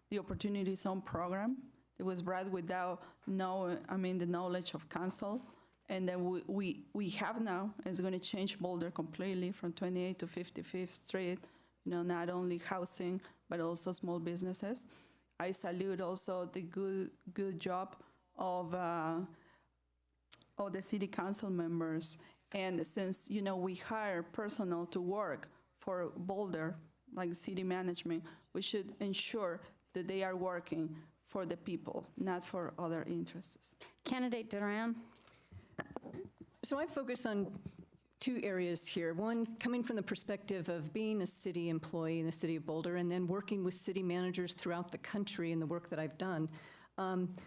the Opportunity Zone program. It was brought without the knowledge of council. And then we have now, it's going to change Boulder completely from 28th to 55th Street, not only housing, but also small businesses. I salute also the good job of the city council members. And since, we hire personnel to work for Boulder, like city management, we should ensure that they are working for the people, not for other interests. Candidate Duran. So I focus on two areas here. One, coming from the perspective of being a city employee in the city of Boulder, and then working with city managers throughout the country in the work that I've done.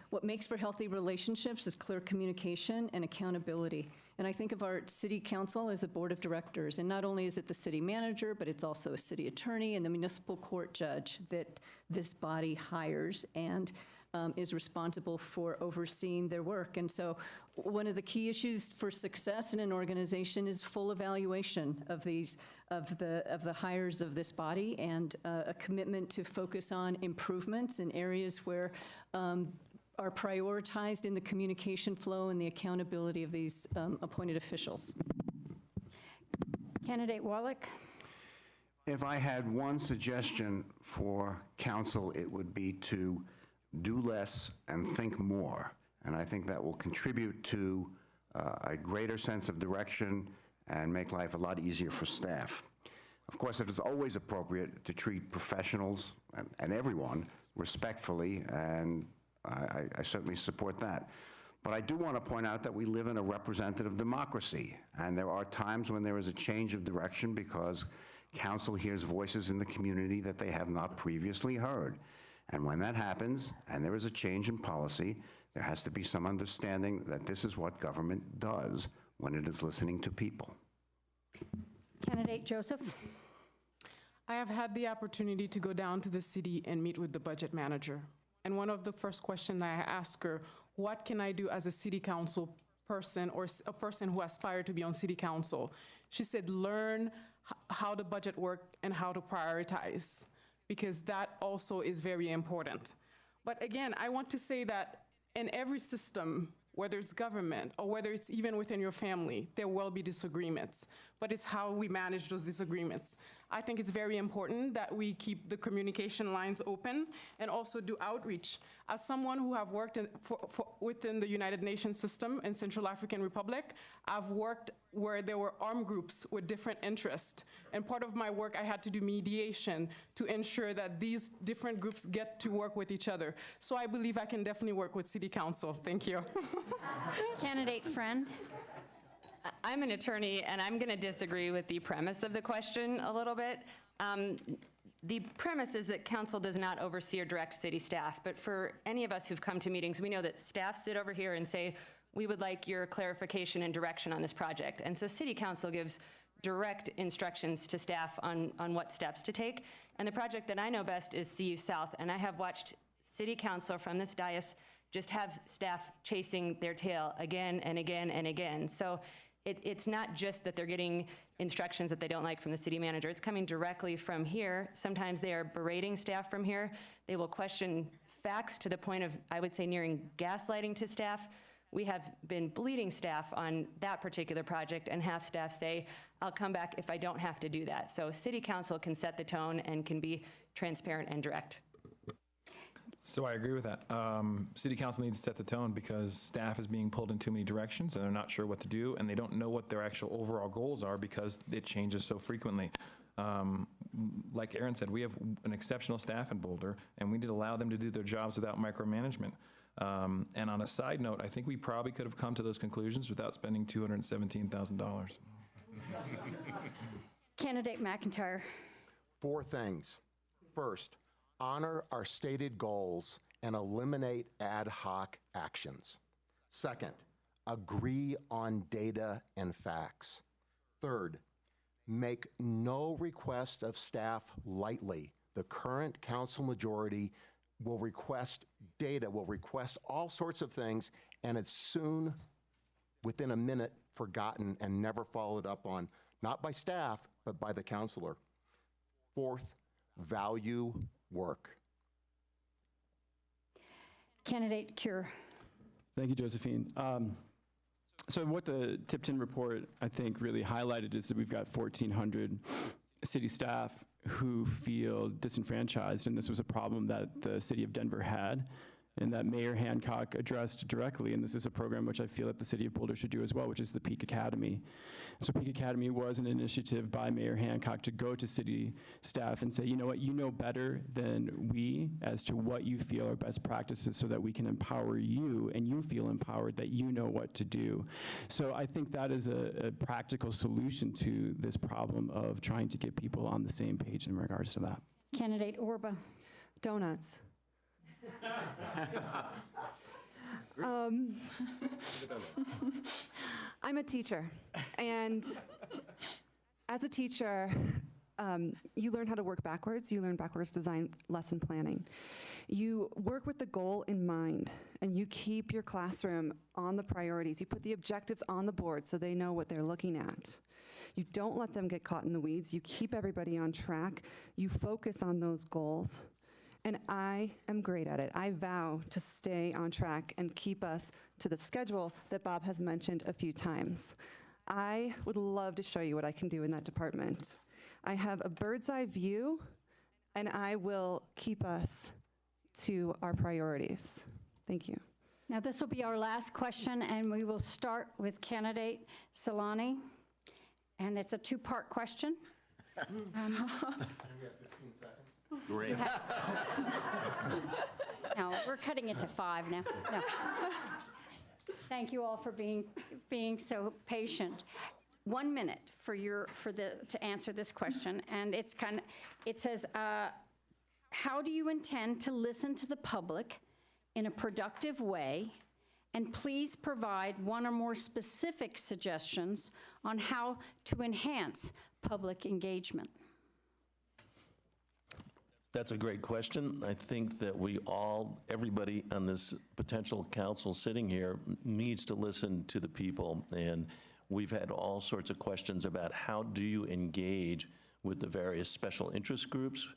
What makes for healthy relationships is clear communication and accountability. And I think of our city council as a board of directors. And not only is it the city manager, but it's also a city attorney and the municipal court judge that this body hires and is responsible for overseeing their work. And so one of the key issues for success in an organization is full evaluation of the hires of this body, and a commitment to focus on improvements in areas where are prioritized in the communication flow and the accountability of these appointed officials. Candidate Wallach. If I had one suggestion for council, it would be to do less and think more. And I think that will contribute to a greater sense of direction and make life a lot easier for staff. Of course, it is always appropriate to treat professionals and everyone respectfully, and I certainly support that. But I do want to point out that we live in a representative democracy, and there are times when there is a change of direction because council hears voices in the community that they have not previously heard. And when that happens, and there is a change in policy, there has to be some understanding that this is what government does when it is listening to people. Candidate Joseph. I have had the opportunity to go down to the city and meet with the budget manager. And one of the first questions I asked her, what can I do as a city council person or a person who aspired to be on city council? She said, learn how the budget works and how to prioritize, because that also is very important. But again, I want to say that in every system, whether it's government or whether it's even within your family, there will be disagreements, but it's how we manage those disagreements. I think it's very important that we keep the communication lines open and also do outreach. As someone who have worked within the United Nations system in Central African Republic, I've worked where there were armed groups with different interests. And part of my work, I had to do mediation to ensure that these different groups get to work with each other. So I believe I can definitely work with City Council. Thank you. Candidate Friend. I'm an attorney, and I'm going to disagree with the premise of the question a little bit. The premise is that council does not oversee or direct city staff, but for any of us who've come to meetings, we know that staff sit over here and say, we would like your clarification and direction on this project. And so city council gives direct instructions to staff on what steps to take. And the project that I know best is CU South, and I have watched city council from this dais just have staff chasing their tail again and again and again. So it's not just that they're getting instructions that they don't like from the city manager. It's coming directly from here. Sometimes they are berating staff from here. They will question facts to the point of, I would say, nearing gaslighting to staff. We have been bleeding staff on that particular project and have staff say, I'll come back if I don't have to do that. So city council can set the tone and can be transparent and direct. So I agree with that. City council needs to set the tone because staff is being pulled in too many directions and they're not sure what to do and they don't know what their actual overall goals are because it changes so frequently. Like Aaron said, we have an exceptional staff in Boulder and we need to allow them to do their jobs without micromanagement. And on a side note, I think we probably could have come to those conclusions without spending $217,000. Candidate McIntyre. 4 things. First, honor our stated goals and eliminate ad hoc actions. Second, agree on data and facts. Third, make no request of staff lightly. The current council majority will request data, will request all sorts of things, and it's soon, within a minute, forgotten and never followed up on, not by staff, but by the councilor. Fourth, value work. Candidate Cure. Thank you, Josephine. So what the Tipton report, I think, really highlighted is that we've got 1,400 city staff who feel disenfranchised, and this was a problem that the city of Denver had and that Mayor Hancock addressed directly, and this is a program which I feel that the city of Boulder should do as well, which is the Peak Academy. So Peak Academy was an initiative by Mayor Hancock to go to city staff and say, you know what, you know better than we as to what you feel are best practices so that we can empower you and you feel empowered that you know what to do. So I think that is a practical solution to this problem of trying to get people on the same page in regards to that. Candidate Orba. Donuts. I'm a teacher, and as a teacher, you learn how to work backwards. You learn backwards design lesson planning. You work with the goal in mind, and you keep your classroom on the priorities. You put the objectives on the board so they know what they're looking at. You don't let them get caught in the weeds. You keep everybody on track. You focus on those goals. And I am great at it. I vow to stay on track and keep us to the schedule that Bob has mentioned a few times. I would love to show you what I can do in that department. I have a bird's eye view, and I will keep us to our priorities. Thank you. Now, this will be our last question, and we will start with candidate Solani. And it's a 2-part question. Great. No, we're cutting it to 5 now. No. Thank you all for being so patient. 1 minute to answer this question, and it says, how do you intend to listen to the public in a productive way, and please provide 1 or more specific suggestions on how to enhance public engagement? That's a great question. I think that everybody on this potential council sitting here needs to listen to the people. And we've had all sorts of questions about how do you engage with the various special interest groups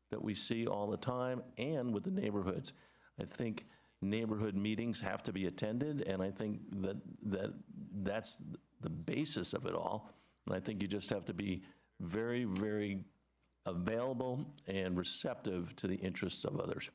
that we see all the time and with the neighborhoods. I think neighborhood meetings have to be attended, and I think that's the basis of it all. And I think you just have to be very, very available and receptive to the interests of others.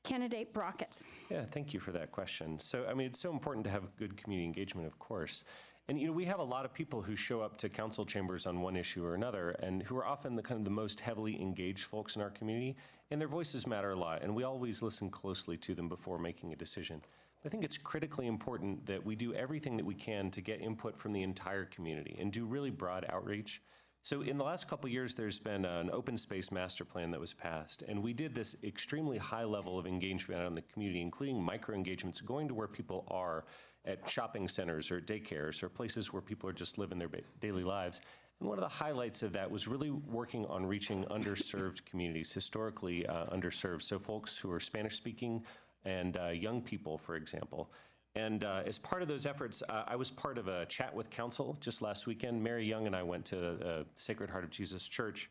Candidate Brockett. Yeah, thank you for that question. So, I mean, it's so important to have good community engagement, of course. And, you know, we have a lot of people who show up to council chambers on one issue or another and who are often the most heavily engaged folks in our community, and their voices matter a lot, and we always listen closely to them before making a decision. I think it's critically important that we do everything that we can to get input from the entire community and do really broad outreach. So in the last couple of years, there's been an open space master plan that was passed, and we did this extremely high level of engagement out in the community, including micro-engagements, going to where people are at shopping centers or daycares or places where people are just living their daily lives. And one of the highlights of that was really working on reaching underserved communities, historically underserved. So folks who are Spanish-speaking, and young people, for example. And as part of those efforts, I was part of a chat with council just last weekend. Mary Young and I went to Sacred Heart of Jesus Church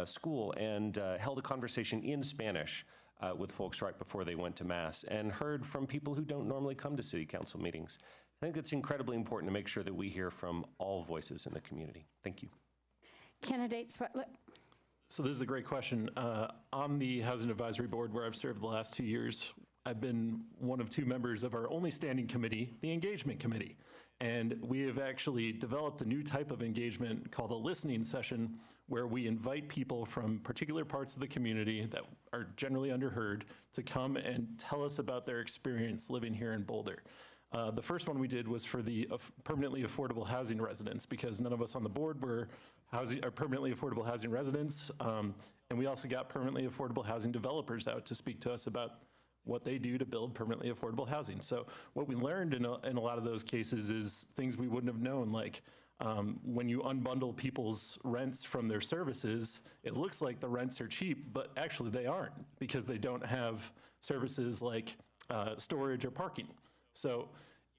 school and held a conversation in Spanish with folks right before they went to Mass, and heard from people who don't normally come to city council meetings. I think it's incredibly important to make sure that we hear from all voices in the community. Thank you. Candidate Sweatlick. So this is a great question. On the Housing Advisory Board, where I've served the last 2 years, I've been one of 2 members of our only standing committee, the Engagement Committee. And we have actually developed a new type of engagement called a listening session, where we invite people from particular parts of the community that are generally underheard to come and tell us about their experience living here in Boulder. The first one we did was for the permanently affordable housing residents, because none of us on the board were permanently affordable housing residents. And we also got permanently affordable housing developers out to speak to us about what they do to build permanently affordable housing. So what we learned in a lot of those cases is things we wouldn't have known, like when you unbundle people's rents from their services, it looks like the rents are cheap, but actually they aren't, because they don't have services like storage or parking. So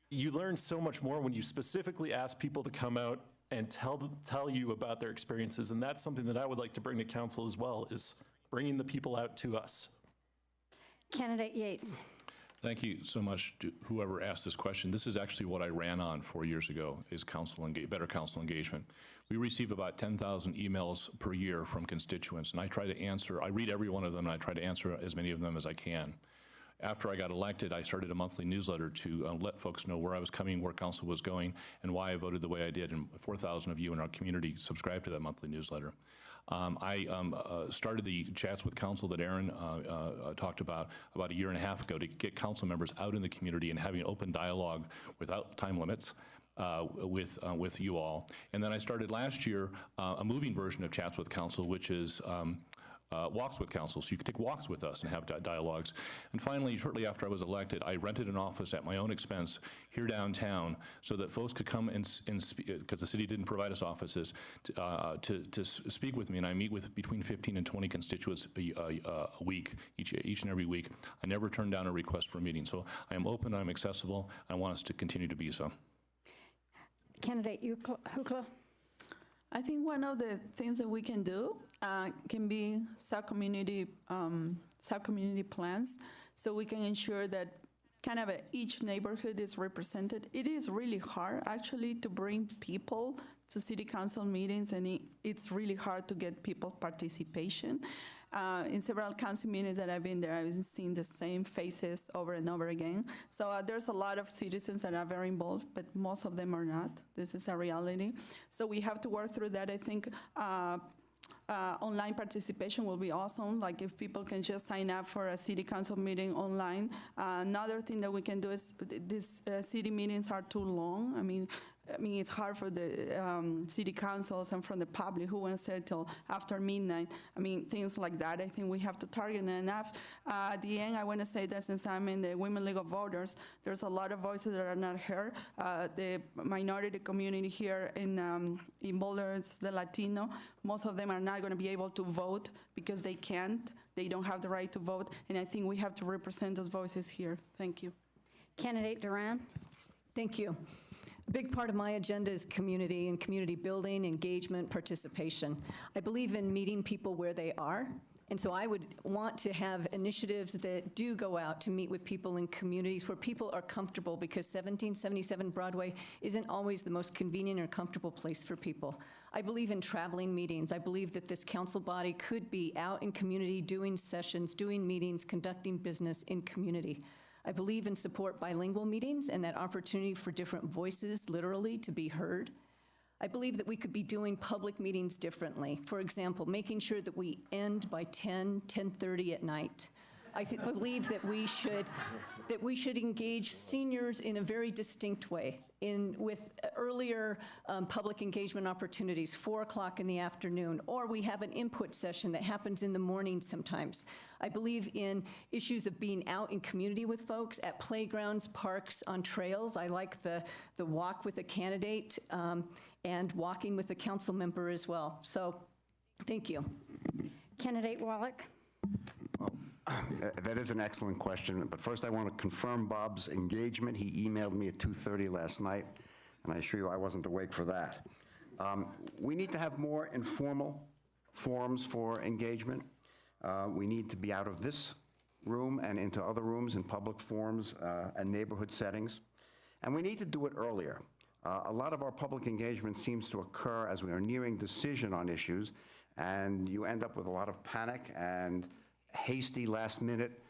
you learn so much more when you specifically ask people to come out and tell you about their experiences. And that's something that I would like to bring to council as well, is bringing the people out to us. Candidate Yates. Thank you so much to whoever asked this question. This is actually what I ran on 4 years ago, is better council engagement. We receive about 10,000 emails per year from constituents, and I try to answer, I read every one of them, and I try to answer as many of them as I can. After I got elected, I started a monthly newsletter to let folks know where I was coming, where council was going, and why I voted the way I did, and 4,000 of you in our community subscribed to that monthly newsletter. I started the chats with council that Aaron talked about a year and a half ago, to get council members out in the community and having open dialogue without time limits with you all. And then I started last year a moving version of chats with council, which is walks with council, so you can take walks with us and have dialogues. And finally, shortly after I was elected, I rented an office at my own expense here downtown so that folks could come and because the city didn't provide us offices, to speak with me. And I meet with between 15 and 20 constituents a week, each and every week. I never turn down a request for a meeting. So I am open, I'm accessible, and I want us to continue to be so. Candidate Hukla. I think one of the things that we can do can be sub-community plans, so we can ensure that kind of each neighborhood is represented. It is really hard, actually, to bring people to city council meetings, and it's really hard to get people participation. In several council meetings that I've been there, I've seen the same faces over and over again. So there's a lot of citizens that are very involved, but most of them are not. This is a reality. So we have to work through that. I think online participation will be awesome, like if people can just sign up for a city council meeting online. Another thing that we can do is these city meetings are too long. I mean, it's hard for the city councils and from the public who wants to stay till after midnight. I mean, things like that. I think we have to target enough. At the end, I want to say that since I'm in the Women League of Voters, there's a lot of voices that are not heard. The minority community here in Boulder is the Latino. Most of them are not going to be able to vote because they can't. They don't have the right to vote. And I think we have to represent those voices here. Thank you. Candidate Duran. Thank you. A big part of my agenda is community and community building, engagement, participation. I believe in meeting people where they are, and so I would want to have initiatives that do go out to meet with people in communities where people are comfortable, because 1777 Broadway isn't always the most convenient or comfortable place for people. I believe in traveling meetings. I believe that this council body could be out in community doing sessions, doing meetings, conducting business in community. I believe in support bilingual meetings and that opportunity for different voices, literally, to be heard. I believe that we could be doing public meetings differently. For example, making sure that we end by 10:30 at night. I believe that we should engage seniors in a very distinct way, with earlier public engagement opportunities, 4 o'clock in the afternoon, or we have an input session that happens in the morning sometimes. I believe in issues of being out in community with folks at playgrounds, parks, on trails. I like the walk with a candidate and walking with a council member as well. So, thank you. Candidate Wallach. Well, That is an excellent question, but first I want to confirm Bob's engagement. He emailed me at 2:30 last night, and I assure you I wasn't awake for that. We need to have more informal forums for engagement. We need to be out of this room and into other rooms in public forums and neighborhood settings, and we need to do it earlier. A lot of our public engagement seems to occur as we are nearing decision on issues, and you end up with a lot of panic and hasty last-minute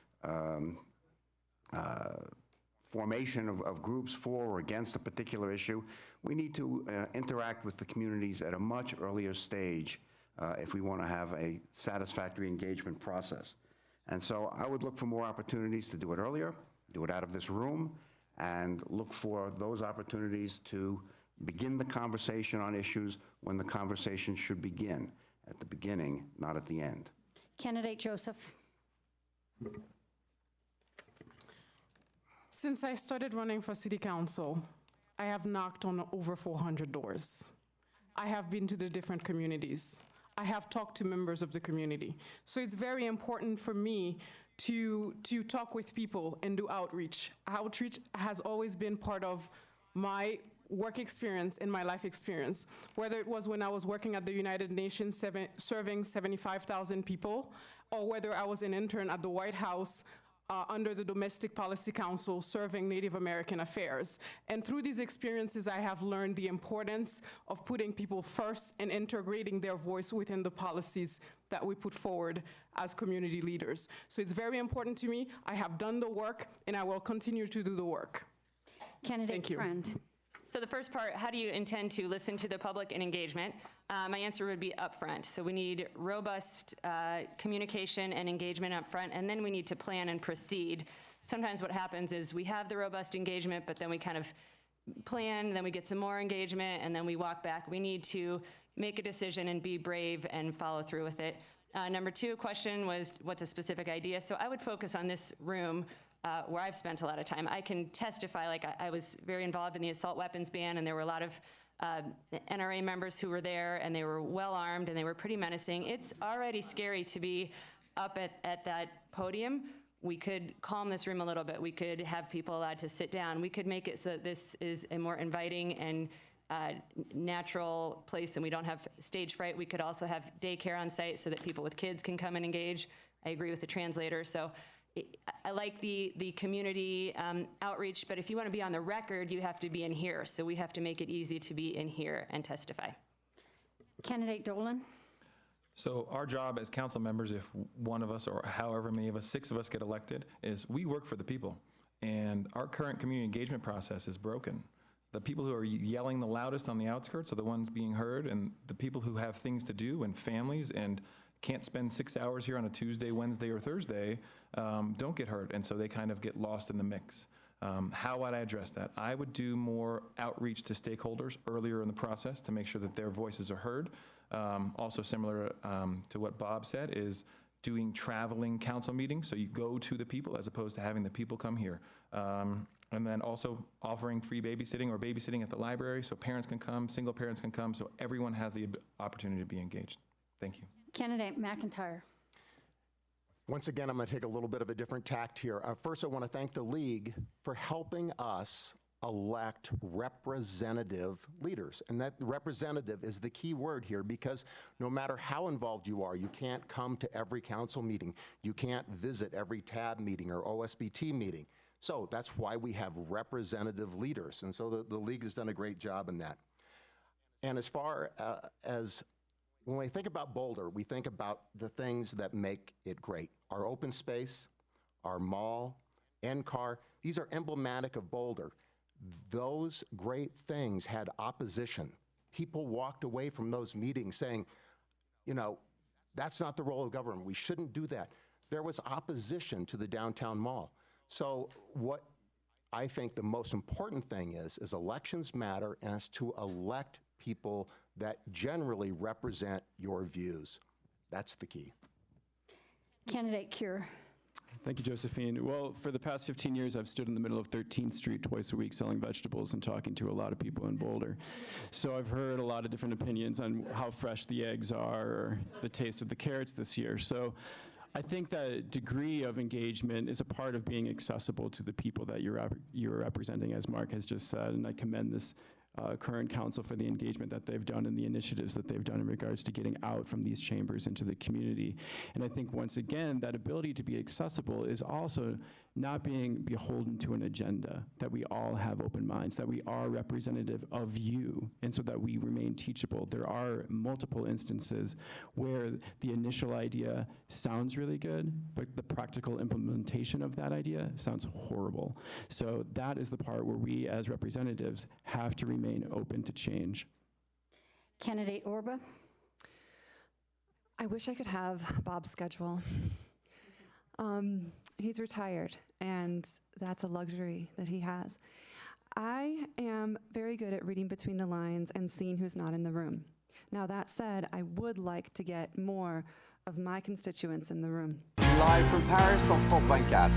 formation of groups for or against a particular issue. We need to interact with the communities at a much earlier stage if we want to have a satisfactory engagement process. And so I would look for more opportunities to do it earlier, do it out of this room, and look for those opportunities to begin the conversation on issues when the conversation should begin, at the beginning, not at the end. Candidate Joseph. Since I started running for city council, I have knocked on over 400 doors. I have been to the different communities. I have talked to members of the community. So it's very important for me to talk with people and do outreach. Outreach has always been part of my work experience and my life experience, whether it was when I was working at the United Nations serving 75,000 people, or whether I was an intern at the White House under the Domestic Policy Council serving Native American affairs. And through these experiences, I have learned the importance of putting people first and integrating their voice within the policies that we put forward as community leaders. So it's very important to me. I have done the work, and I will continue to do the work. Candidate Friend. So the first part, how do you intend to listen to the public and engagement? My answer would be upfront. So we need robust communication and engagement upfront, and then we need to plan and proceed. Sometimes what happens is we have the robust engagement, but then we kind of plan, then we get some more engagement, and then we walk back. We need to make a decision and be brave and follow through with it. Number two question was, what's a specific idea? So I would focus on this room where I've spent a lot of time. I can testify, like I was very involved in the assault weapons ban, and there were a lot of NRA members who were there, and they were well armed, and they were pretty menacing. It's already scary to be up at that podium. We could calm this room a little bit. We could have people allowed to sit down. We could make it so that this is a more inviting and natural place, and we don't have stage fright. We could also have daycare on site so that people with kids can come and engage. I agree with the translator. So I like the community outreach, but if you want to be on the record, you have to be in here. So we have to make it easy to be in here and testify. Candidate Dolan. So our job as council members, if one of us or however many of us, 6 of us get elected, is we work for the people. And our current community engagement process is broken. The people who are yelling the loudest on the outskirts are the ones being heard, and the people who have things to do and families and can't spend 6 hours here on a Tuesday, Wednesday, or Thursday don't get heard, and so they kind of get lost in the mix. How would I address that? I would do more outreach to stakeholders earlier in the process to make sure that their voices are heard. Also similar to what Bob said is doing traveling council meetings, so you go to the people as opposed to having the people come here. And then also offering free babysitting or babysitting at the library so parents can come, single parents can come, so everyone has the opportunity to be engaged. Thank you. Candidate McIntyre. Once again, I'm going to take a little bit of a different tact here. First, I want to thank the League for helping us elect representative leaders. And that representative is the key word here, because no matter how involved you are, you can't come to every council meeting. You can't visit every TAB meeting or OSBT meeting. So that's why we have representative leaders. And so the League has done a great job in that. And as far as when we think about Boulder, we think about the things that make it great. Our open space, our mall, NCAR, these are emblematic of Boulder. Those great things had opposition. People walked away from those meetings saying, you know, that's not the role of government. We shouldn't do that. There was opposition to the downtown mall. So what I think the most important thing is elections matter, and it's to elect people that generally represent your views. That's the key. Candidate Cure. Thank you, Josephine. Well, for the past 15 years, I've stood in the middle of 13th Street twice a week selling vegetables and talking to a lot of people in Boulder. So I've heard a lot of different opinions on how fresh the eggs are or the taste of the carrots this year. So I think that degree of engagement is a part of being accessible to the people that you're representing, as Mark has just said, and I commend this current council for the engagement that they've done and the initiatives that they've done in regards to getting out from these chambers into the community. And I think, once again, that ability to be accessible is also not being beholden to an agenda, that we all have open minds, that we are representative of you, and so that we remain teachable. There are multiple instances where the initial idea sounds really good, but the practical implementation of that idea sounds horrible. So that is the part where we as representatives have to remain open to change. Candidate Orba? I wish I could have Bob's schedule. He's retired, and that's a luxury that he has. I am very good at reading between the lines and seeing who's not in the room. Now, that said, I would like to get more of my constituents in the room. Live from Paris, on France 24.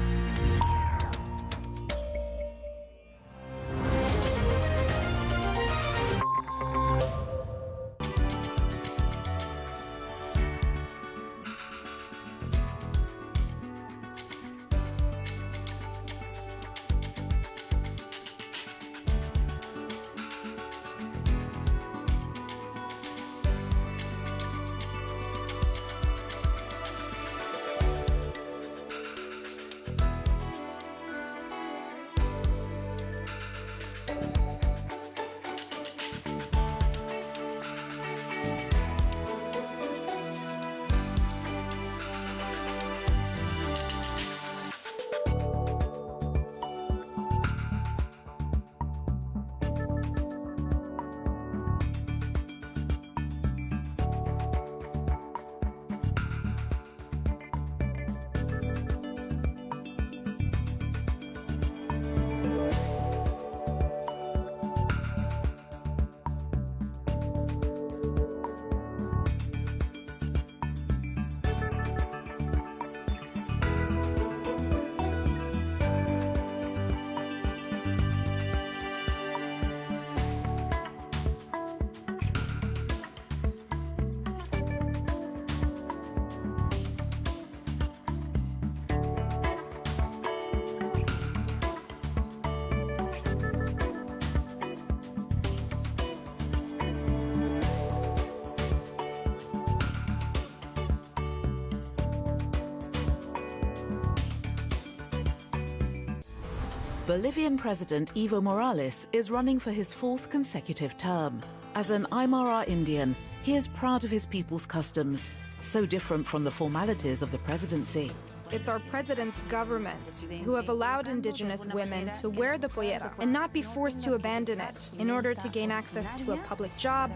Bolivian President Evo Morales is running for his 4th consecutive term. As an Aymara Indian, he is proud of his people's customs, so different from the formalities of the presidency. It's our president's government who have allowed indigenous women to wear the pollera and not be forced to abandon it in order to gain access to a public job.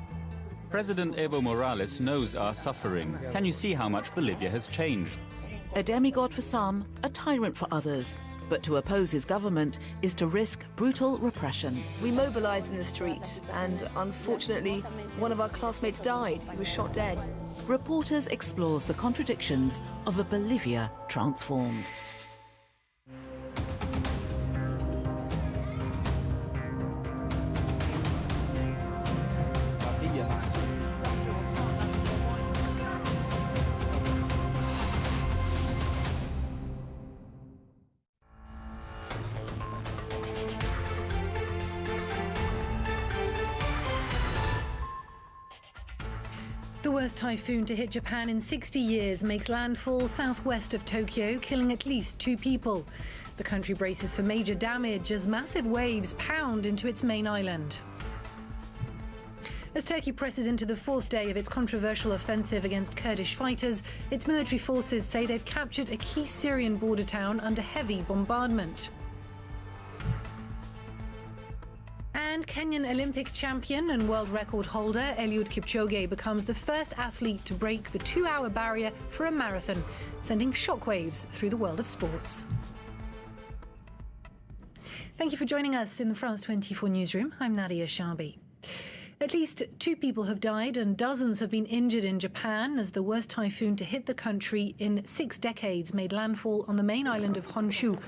President Evo Morales knows our suffering. Can you see how much Bolivia has changed? A demigod for some, a tyrant for others. But to oppose his government is to risk brutal repression. We mobilized in the street, and unfortunately, one of our classmates died. He was shot dead. Reporters explores the contradictions of a Bolivia transformed. The worst typhoon to hit Japan in 60 years makes landfall southwest of Tokyo, killing at least 2 people. The country braces for major damage as massive waves pound into its main island. As Turkey presses into the 4th day of its controversial offensive against Kurdish fighters, its military forces say they've captured a key Syrian border town under heavy bombardment. And Kenyan Olympic champion and world record holder Eliud Kipchoge becomes the first athlete to break the 2-hour barrier for a marathon, sending shockwaves through the world of sports. Thank you for joining us in the France 24 newsroom. I'm Nadia Sharby. At least 2 people have died and dozens have been injured in Japan as the worst typhoon to hit the country in 6 decades made landfall on the main island of Honshu